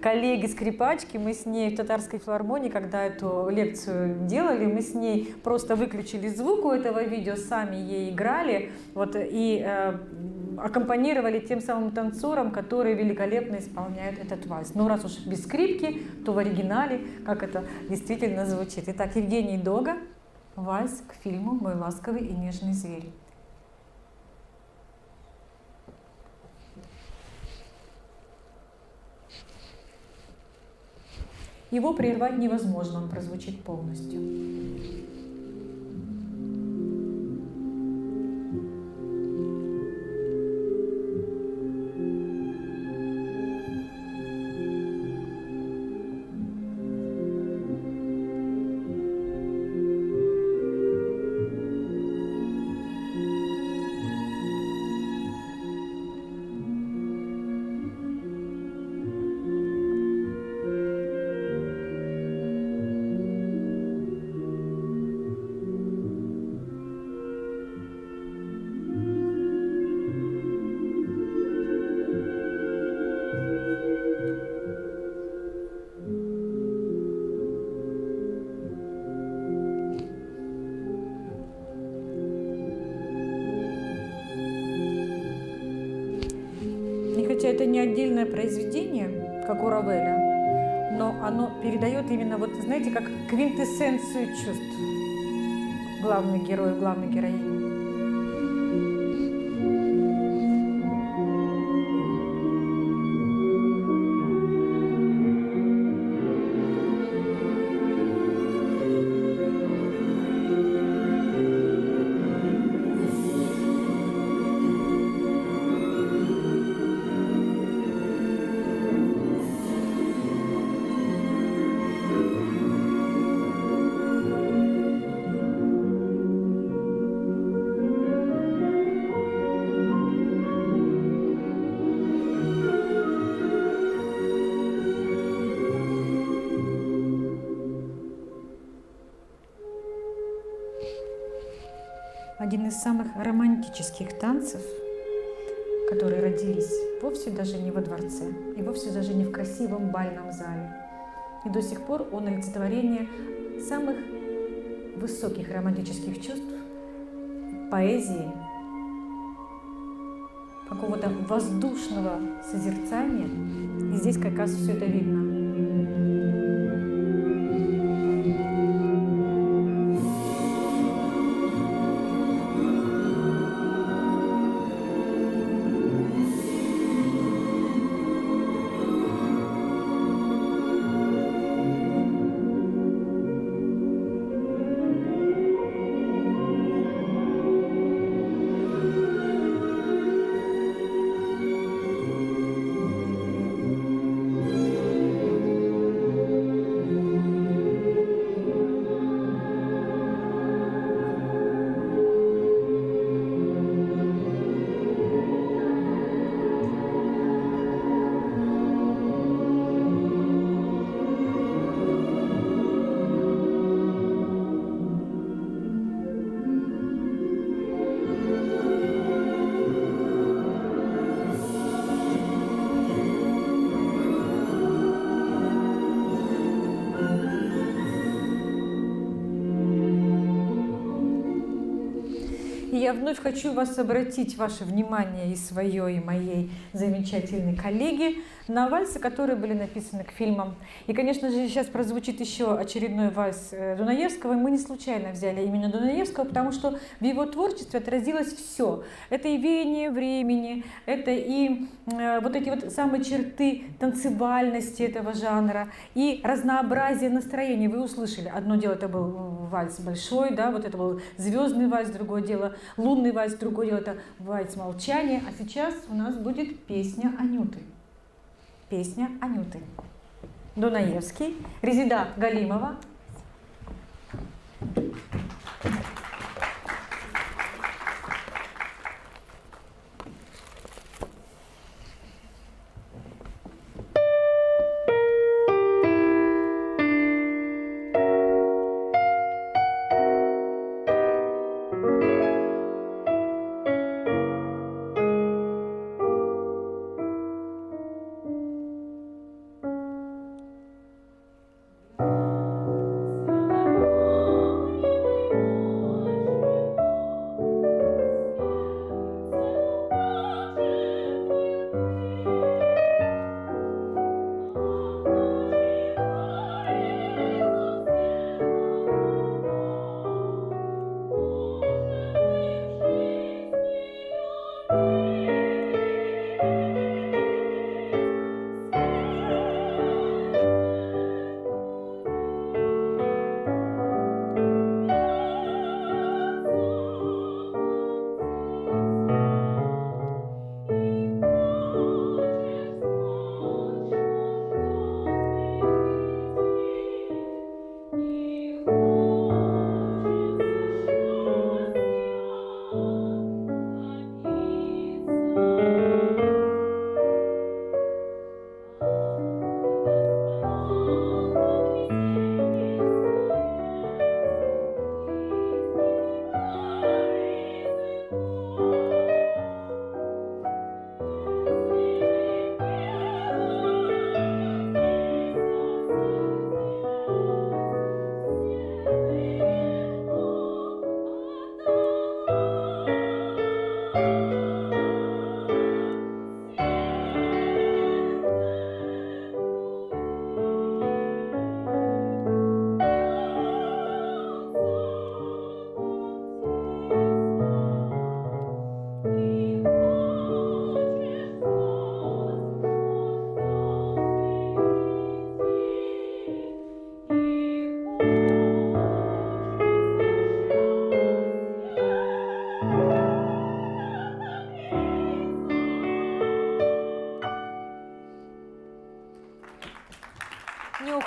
коллеги-скрипачки. Мы с ней в Татарской филармонии, когда эту лекцию делали, мы с ней просто выключили звук у этого видео, сами ей играли вот, и аккомпанировали тем самым танцорам, которые великолепно исполняют этот вальс. Но раз уж без скрипки, то в оригинале, как это действительно звучит. Итак, Евгений Дога, вальс к фильму «Мой ласковый и нежный зверь». Его прервать невозможно, он прозвучит полностью. это не отдельное произведение, как у Равеля, но оно передает именно, вот, знаете, как квинтэссенцию чувств главных героев, главной героини. Один из самых романтических танцев, которые родились вовсе даже не во дворце, и вовсе даже не в красивом бальном зале. И до сих пор он олицетворение самых высоких романтических чувств, поэзии, какого-то воздушного созерцания. И здесь как раз все это видно. И я вновь хочу вас обратить, ваше внимание и свое, и моей замечательной коллеги, на вальсы, которые были написаны к фильмам. И, конечно же, сейчас прозвучит еще очередной вальс Дунаевского. И мы не случайно взяли именно Дунаевского, потому что в его творчестве отразилось все. Это и веяние времени, это и вот эти вот самые черты танцевальности этого жанра, и разнообразие настроений. Вы услышали, одно дело это был вальс большой, да, вот это был звездный вальс, другое дело лунный вальс, другое дело это вальс молчания. А сейчас у нас будет песня Анюты. Песня Анюты. Дунаевский, Резида Галимова.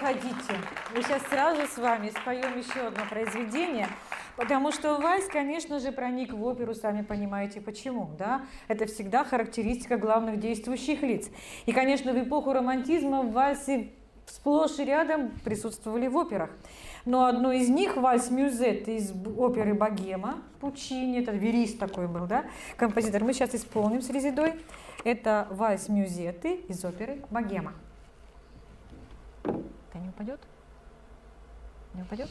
уходите. Мы сейчас сразу с вами споем еще одно произведение, потому что вальс, конечно же, проник в оперу, сами понимаете почему, да? Это всегда характеристика главных действующих лиц. И, конечно, в эпоху романтизма вальсы сплошь и рядом присутствовали в операх. Но одно из них, вальс-мюзет из оперы «Богема» Пуччини, это верист такой был, да, композитор, мы сейчас исполним с резидой. Это вальс-мюзеты из оперы «Богема». Это не упадет? Не упадет?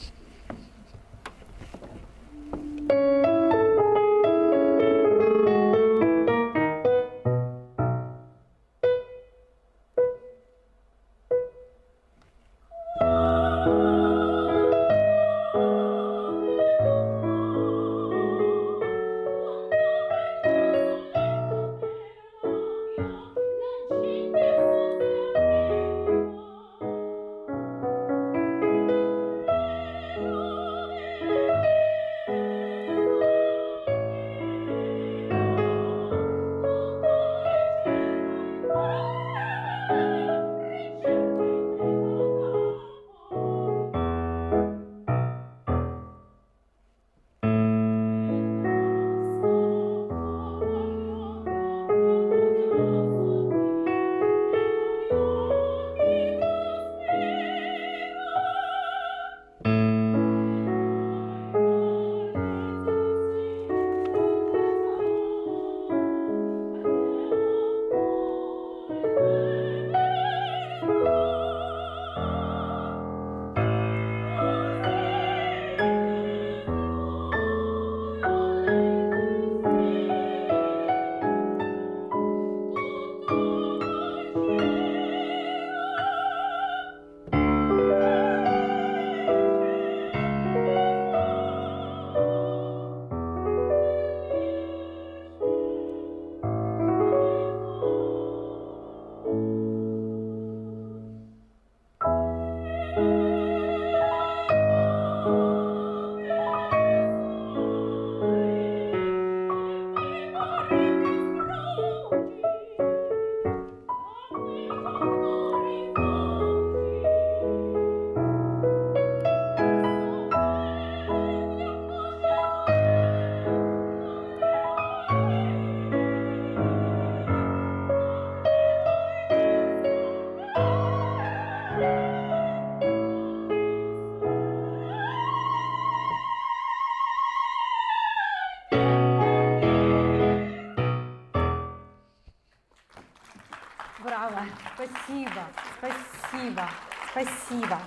Браво! Спасибо, спасибо, спасибо.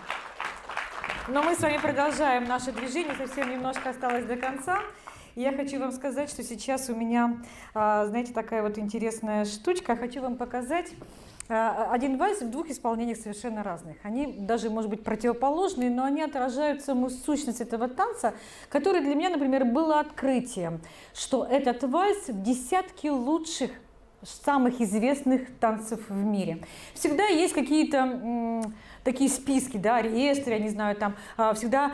Но мы с вами продолжаем наше движение, совсем немножко осталось до конца. И я хочу вам сказать, что сейчас у меня, знаете, такая вот интересная штучка. Хочу вам показать один вальс в двух исполнениях совершенно разных. Они даже, может быть, противоположные, но они отражают саму сущность этого танца, который для меня, например, было открытием, что этот вальс в десятке лучших, самых известных танцев в мире. Всегда есть какие-то такие списки, да, реестры, я не знаю, там всегда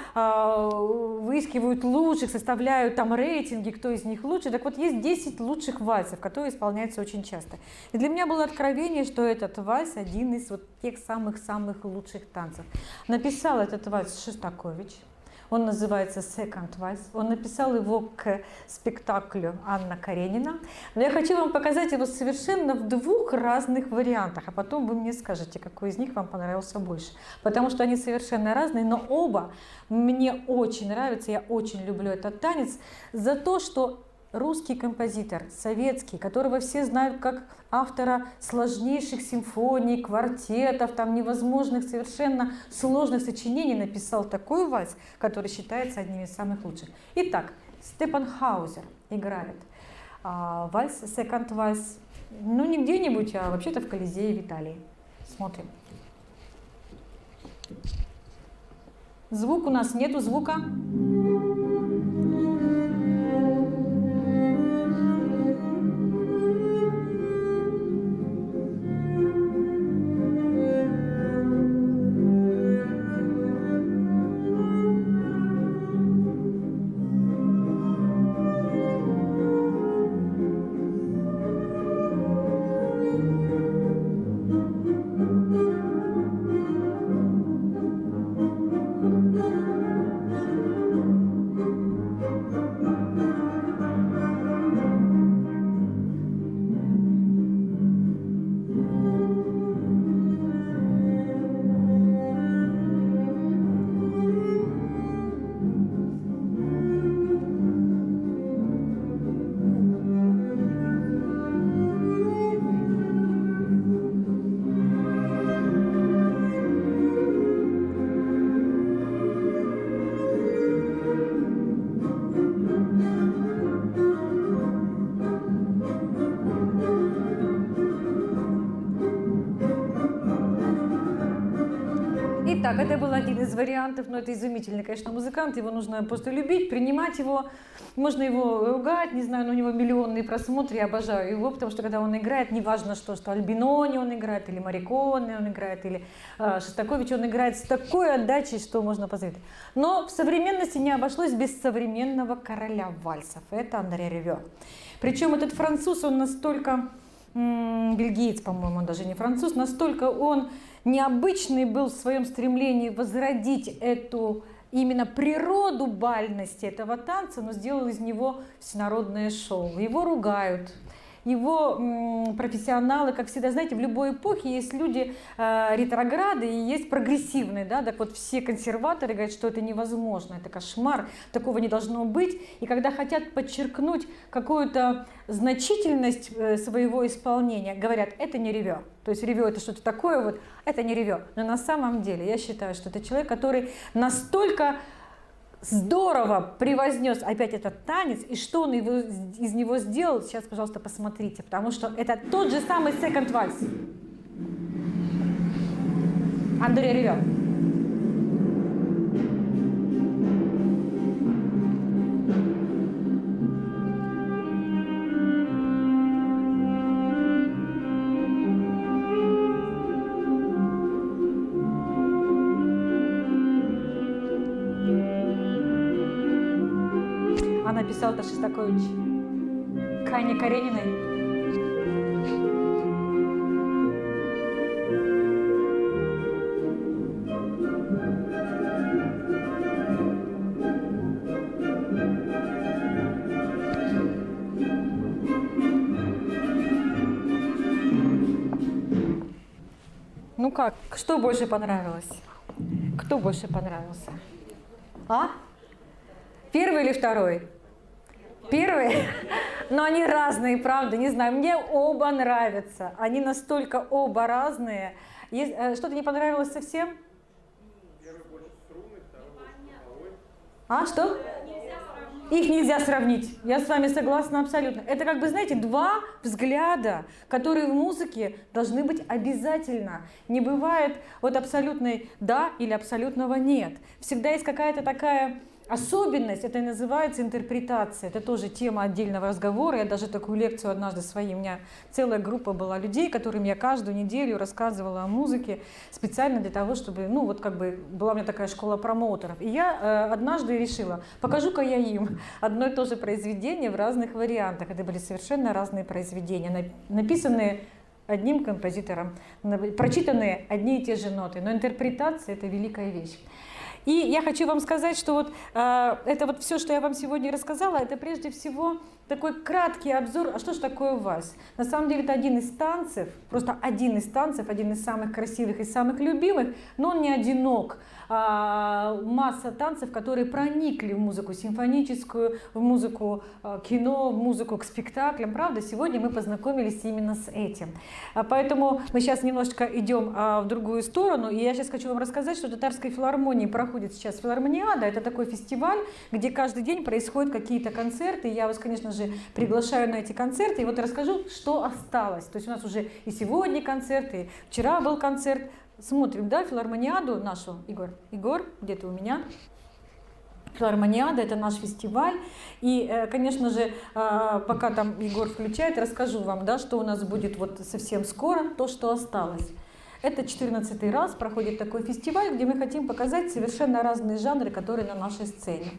выискивают лучших, составляют там рейтинги, кто из них лучше. Так вот, есть 10 лучших вальсов, которые исполняются очень часто. И для меня было откровение, что этот вальс один из вот тех самых-самых лучших танцев. Написал этот вальс Шостакович. Он называется «Second Valse». Он написал его к спектаклю Анна Каренина. Но я хочу вам показать его совершенно в двух разных вариантах, а потом вы мне скажете, какой из них вам понравился больше. Потому что они совершенно разные, но оба мне очень нравятся, я очень люблю этот танец за то, что русский композитор, советский, которого все знают как автора сложнейших симфоний, квартетов, там невозможных, совершенно сложных сочинений, написал такой вальс, который считается одним из самых лучших. Итак, Степан Хаузер играет вальс, Second Valse, ну не где-нибудь, а вообще-то в Колизее в Италии. Смотрим. Звук у нас нету звука. Итак, это был один из вариантов, но это изумительный, конечно, музыкант, его нужно просто любить, принимать его, можно его ругать, не знаю, но у него миллионные просмотры, я обожаю его, потому что когда он играет, неважно что Альбинони он играет, или Морриконе он играет, или Шостакович, он играет с такой отдачей, что можно позавидовать. Но в современности не обошлось без современного короля вальсов, это Андре Ривье. Причем этот француз, он настолько, бельгиец, по-моему, он даже не француз, настолько он необычный был в своем стремлении возродить эту именно природу бальности этого танца, но сделал из него всенародное шоу. Его ругают, его профессионалы, как всегда, знаете, в любой эпохе есть люди ретрограды и есть прогрессивные, да, так вот все консерваторы говорят, что это невозможно, это кошмар, такого не должно быть, и когда хотят подчеркнуть какую-то значительность своего исполнения, говорят, это не Ривье, то есть Ривье это что-то такое, вот, это не Ривье, но на самом деле я считаю, что это человек, который настолько здорово превознес опять этот танец, и что он из него сделал, сейчас, пожалуйста, посмотрите, потому что это тот же самый second вальс. Андре Ривье. Написал-то Шостакович. К Анне Карениной. Ну как, что больше понравилось? Кто больше понравился? А? Первый или второй? Первые, но они разные, правда, не знаю, мне оба нравятся, они настолько оба разные. Что-то не понравилось совсем? Первый больше струнный, второй больше духовой. А, что? Их нельзя сравнить, я с вами согласна абсолютно. Это как бы, знаете, два взгляда, которые в музыке должны быть обязательно. Не бывает вот абсолютной «да» или абсолютного «нет». Всегда есть какая-то такая особенность, это и называется интерпретация, это тоже тема отдельного разговора. Я даже такую лекцию однажды своей, у меня целая группа была людей, которым я каждую неделю рассказывала о музыке специально для того, чтобы, ну вот как бы была у меня такая школа промоутеров. И я однажды решила, покажу-ка я им одно и то же произведение в разных вариантах. Это были совершенно разные произведения, написанные одним композитором, прочитанные одни и те же ноты, но интерпретация – это великая вещь. И я хочу вам сказать, что вот это вот все, что я вам сегодня рассказала, это прежде всего такой краткий обзор, а что же такое вальс? На самом деле это один из танцев, просто один из танцев, один из самых красивых и самых любимых, но он не одинок. Масса танцев, которые проникли в музыку симфоническую, в музыку кино, в музыку к спектаклям. Правда, сегодня мы познакомились именно с этим. Поэтому мы сейчас немножечко идем в другую сторону. И я сейчас хочу вам рассказать, что в Татарской филармонии проходит сейчас филармониада. Это такой фестиваль, где каждый день происходят какие-то концерты. Я вас, конечно же, приглашаю на эти концерты. И вот расскажу, что осталось. То есть у нас уже и сегодня концерт, и вчера был концерт. Смотрим, да, филармониаду нашу, Егор, где ты у меня? Филармониада – это наш фестиваль, и, конечно же, пока там Егор включает, расскажу вам, да, что у нас будет вот совсем скоро, то, что осталось. Это 14-й раз проходит такой фестиваль, где мы хотим показать совершенно разные жанры, которые на нашей сцене.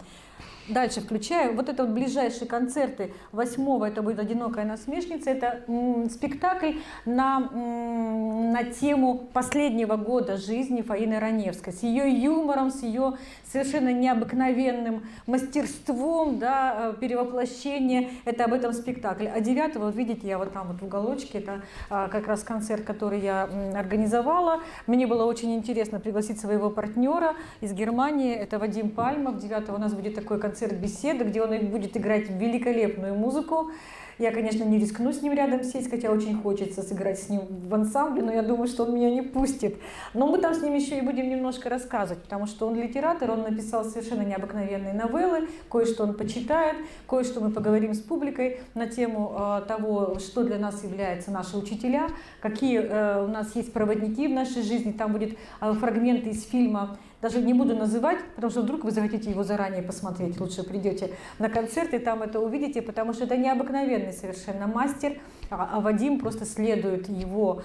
Дальше включаю. Вот это вот ближайшие концерты. 8-го это будет «Одинокая насмешница». Это спектакль на тему последнего года жизни Фаины Раневской. С ее юмором, с ее совершенно необыкновенным мастерством, да, перевоплощения. Это об этом спектакле. А 9-го, вот видите, я вот там вот в уголочке, это как раз концерт, который я организовала. Мне было очень интересно пригласить своего партнера из Германии. Это Вадим Пальмов. 9-го у нас будет такой концерт концерт-беседа, где он будет играть великолепную музыку. Я, конечно, не рискну с ним рядом сесть, хотя очень хочется сыграть с ним в ансамбле, но я думаю, что он меня не пустит. Но мы там с ним еще и будем немножко рассказывать, потому что он литератор, он написал совершенно необыкновенные новеллы, кое-что он почитает, кое-что мы поговорим с публикой на тему того, что для нас являются наши учителя, какие у нас есть проводники в нашей жизни. Там будет фрагменты из фильма, даже не буду называть, потому что вдруг вы захотите его заранее посмотреть, лучше придете на концерт и там это увидите, потому что это необыкновенный совершенно мастер, а Вадим просто следует его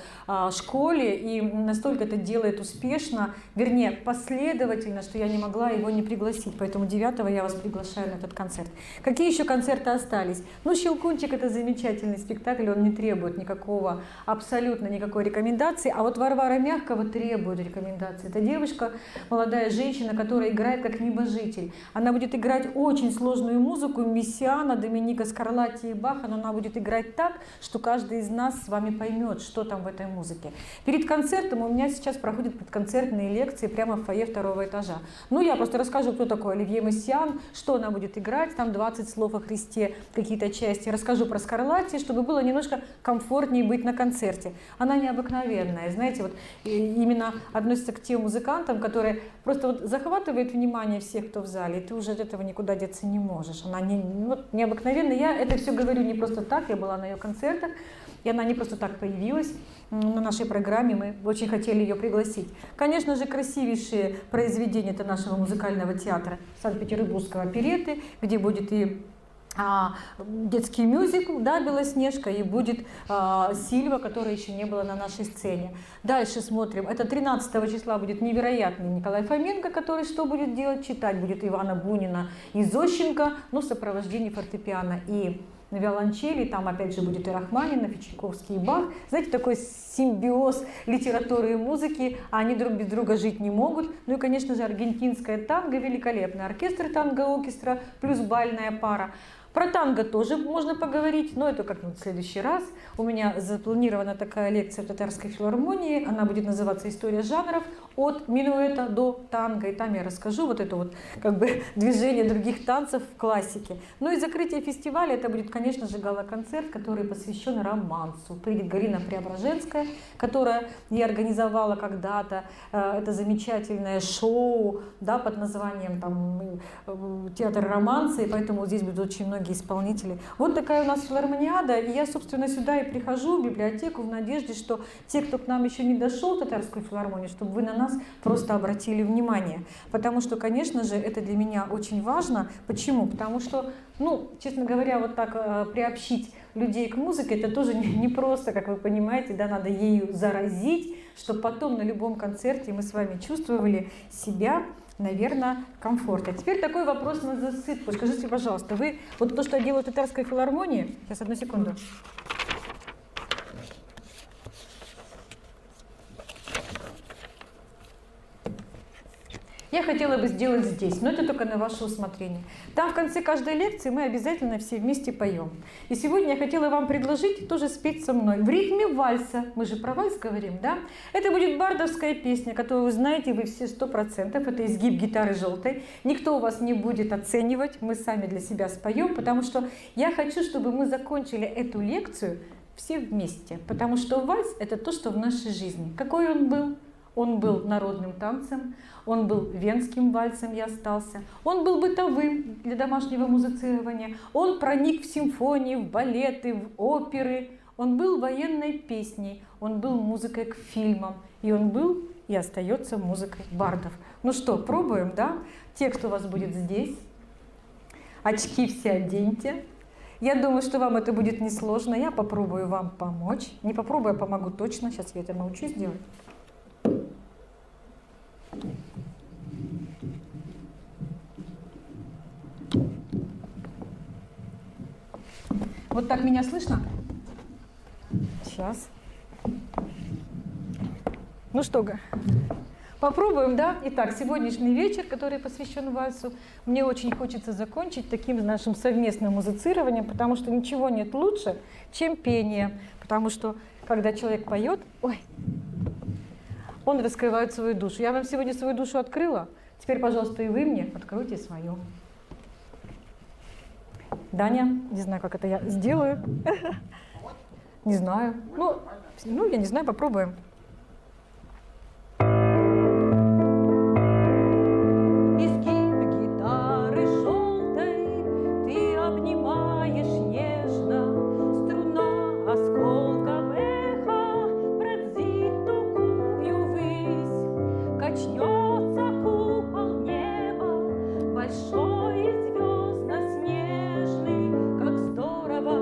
школе и настолько это делает успешно, вернее последовательно, что я не могла его не пригласить, поэтому 9-го я вас приглашаю на этот концерт. Какие еще концерты остались? Ну, «Щелкунчик» — это замечательный спектакль, он не требует никакого, абсолютно никакой рекомендации, а вот «Варвара Мягкова» требует рекомендации. Это девушка, молодая женщина, которая играет как небожитель. Она будет играть очень сложную музыку, Мессиана, Доминика Скарлатти и Баха, но она будет играть так, что каждый из нас с вами поймет, что там в этой музыке. Перед концертом у меня сейчас проходят предконцертные лекции прямо в фойе 2-го этажа. Ну, я просто расскажу, кто такой Оливье Мессиан, что она будет играть, там 20 слов о Христе, какие-то части. Расскажу про Скарлатти, чтобы было немножко комфортнее быть на концерте. Она необыкновенная, знаете, вот именно относится к тем музыкантам, которые просто вот захватывает внимание всех, кто в зале, и ты уже от этого никуда деться не можешь. Она необыкновенная. Я это все говорю не просто так, я была на ее концертах, и она не просто так появилась на нашей программе, мы очень хотели ее пригласить. Конечно же, красивейшие произведения это нашего музыкального театра Санкт-Петербургского оперетты, где будет и детский мюзикл, да, «Белоснежка», и будет Сильва, которая еще не была на нашей сцене. Дальше смотрим. Это 13 числа будет невероятный Николай Фоменко, который что будет делать? Читать будет Ивана Бунина и Зощенко, но в сопровождении фортепиано и на виолончели, там опять же будет и Рахманинов, и Чайковский, и Бах. Знаете, такой симбиоз литературы и музыки, а они друг без друга жить не могут. Ну и, конечно же, аргентинская танго, великолепный оркестр танго-оркестра, плюс бальная пара. Про танго тоже можно поговорить, но это как-нибудь в следующий раз. У меня запланирована такая лекция в Татарской филармонии, она будет называться «История жанров от минуэта до танго», и там я расскажу вот это вот как бы движение других танцев в классике. Ну и закрытие фестиваля, это будет, конечно же, гала-концерт, который посвящен романсу. Придет Галина Преображенская, которая я организовала когда-то, это замечательное шоу, да, под названием там «Театр романса», и поэтому здесь будут очень многие исполнители. Вот такая у нас филармониада, и я, собственно, сюда и прихожу, в библиотеку, в надежде, что те, кто к нам еще не дошел в Татарскую филармонию, чтобы вы на нас просто обратили внимание. Потому что, конечно же, это для меня очень важно. Почему? Потому что, ну, честно говоря, вот так приобщить людей к музыке, это тоже не просто, как вы понимаете, да, надо ею заразить, чтобы потом на любом концерте мы с вами чувствовали себя, наверное, комфортно. Теперь такой вопрос на засыпку. Скажите, пожалуйста, вы вот то, что я делаю в Татарской филармонии, сейчас, одну секунду. Я хотела бы сделать здесь, но это только на ваше усмотрение. Там в конце каждой лекции мы обязательно все вместе поем. И сегодня я хотела вам предложить тоже спеть со мной в ритме вальса. Мы же про вальс говорим, да? Это будет бардовская песня, которую вы знаете, вы все 100%. Это изгиб гитары желтой. Никто у вас не будет оценивать, мы сами для себя споем, потому что я хочу, чтобы мы закончили эту лекцию все вместе. Потому что вальс – это то, что в нашей жизни. Какой он был? Он был народным танцем, он был венским вальсом и остался, он был бытовым для домашнего музицирования, он проник в симфонии, в балеты, в оперы, он был военной песней, он был музыкой к фильмам, и он был и остается музыкой бардов. Ну что, пробуем, да? Текст у вас будет здесь, очки все оденьте. Я думаю, что вам это будет несложно, я попробую вам помочь. Не попробую, а помогу точно, сейчас я это научусь делать. Вот так меня слышно? Сейчас. Ну что, попробуем, да? Итак, сегодняшний вечер, который посвящен вальсу, мне очень хочется закончить таким нашим совместным музицированием, потому что ничего нет лучше, чем пение. Потому что, когда человек поет, он раскрывает свою душу. Я вам сегодня свою душу открыла. Теперь, пожалуйста, и вы мне откройте свою. Даня, не знаю, как это я сделаю. Не знаю. Ну, я не знаю, попробуем. Изгиб гитары желтой ты обнимаешь нежно, струна осколком эха пронзит тугую высь, качнется купол неба, большой и звездно-снежный. Как здорово,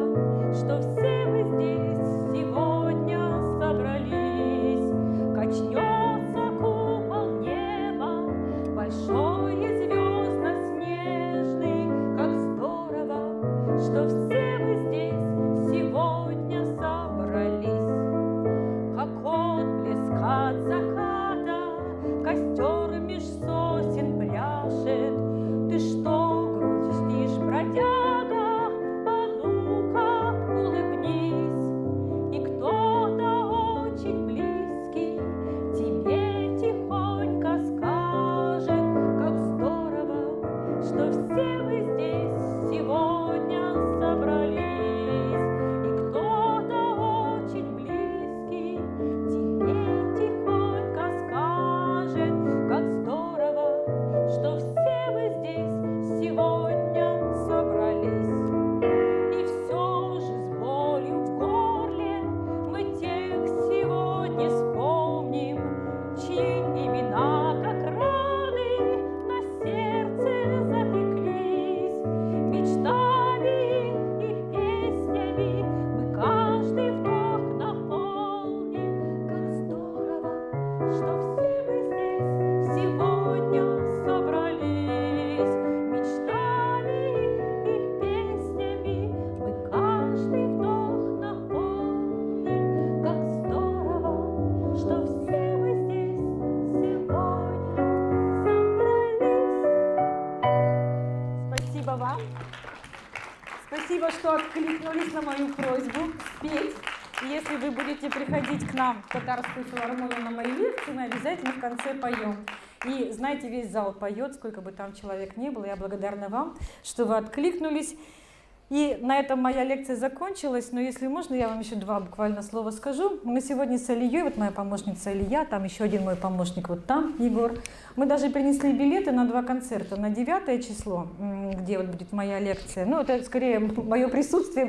что все мы здесь сегодня собрались. Качнется купол неба, большой и звездно-снежный. Как здорово, что все мы здесь сегодня собрались. Как отблеск от заката костер меж сосен пляшет. Ты что грустишь, бродяга? А ну-ка улыбнись. И кто-то очень близкий тебе тихонько скажет: как здорово, что все мы здесь сегодня собрались. И кто-то очень близкий тебе тихонько скажет: как здорово, что все мы здесь сегодня собрались. И все же с болью в горле мы тех сегодня вспомним, чьи имена, как раны, на сердце запеклись. Мечтами и песнями мы каждый вдох наполним. Как здорово, что все мы здесь сегодня собрались. Мечтами и песнями мы каждый вдох наполним. Как здорово, что все мы здесь сегодня собрались. Спасибо вам. Спасибо, что откликнулись на мою просьбу спеть. И если вы будете приходить к нам в Татарскую филармонию на мои лекции, мы обязательно в конце поем. И знаете, весь зал поет, сколько бы там человек ни было. Я благодарна вам, что вы откликнулись. И на этом моя лекция закончилась, но если можно, я вам еще два буквально слова скажу. Мы сегодня с Алией, вот моя помощница Алия, там еще один мой помощник, вот там, Егор. Мы даже принесли билеты на два концерта. На 9 число, где вот будет моя лекция. Ну, это скорее мое присутствие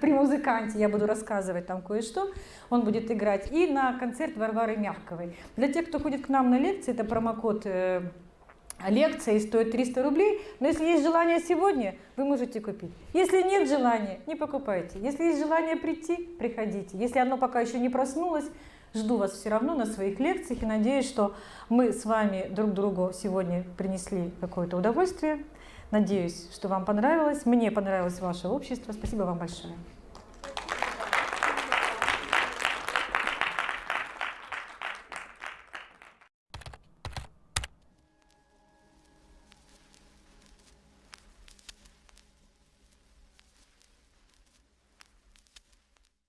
при музыканте, я буду рассказывать там кое-что, он будет играть. И на концерт Варвары Мягковой. Для тех, кто ходит к нам на лекции, это промокод лекция стоит 300 рублей, но если есть желание сегодня, вы можете купить. Если нет желания, не покупайте. Если есть желание прийти, приходите. Если оно пока еще не проснулось, жду вас все равно на своих лекциях и надеюсь, что мы с вами друг другу сегодня принесли какое-то удовольствие. Надеюсь, что вам понравилось. Мне понравилось ваше общество. Спасибо вам большое.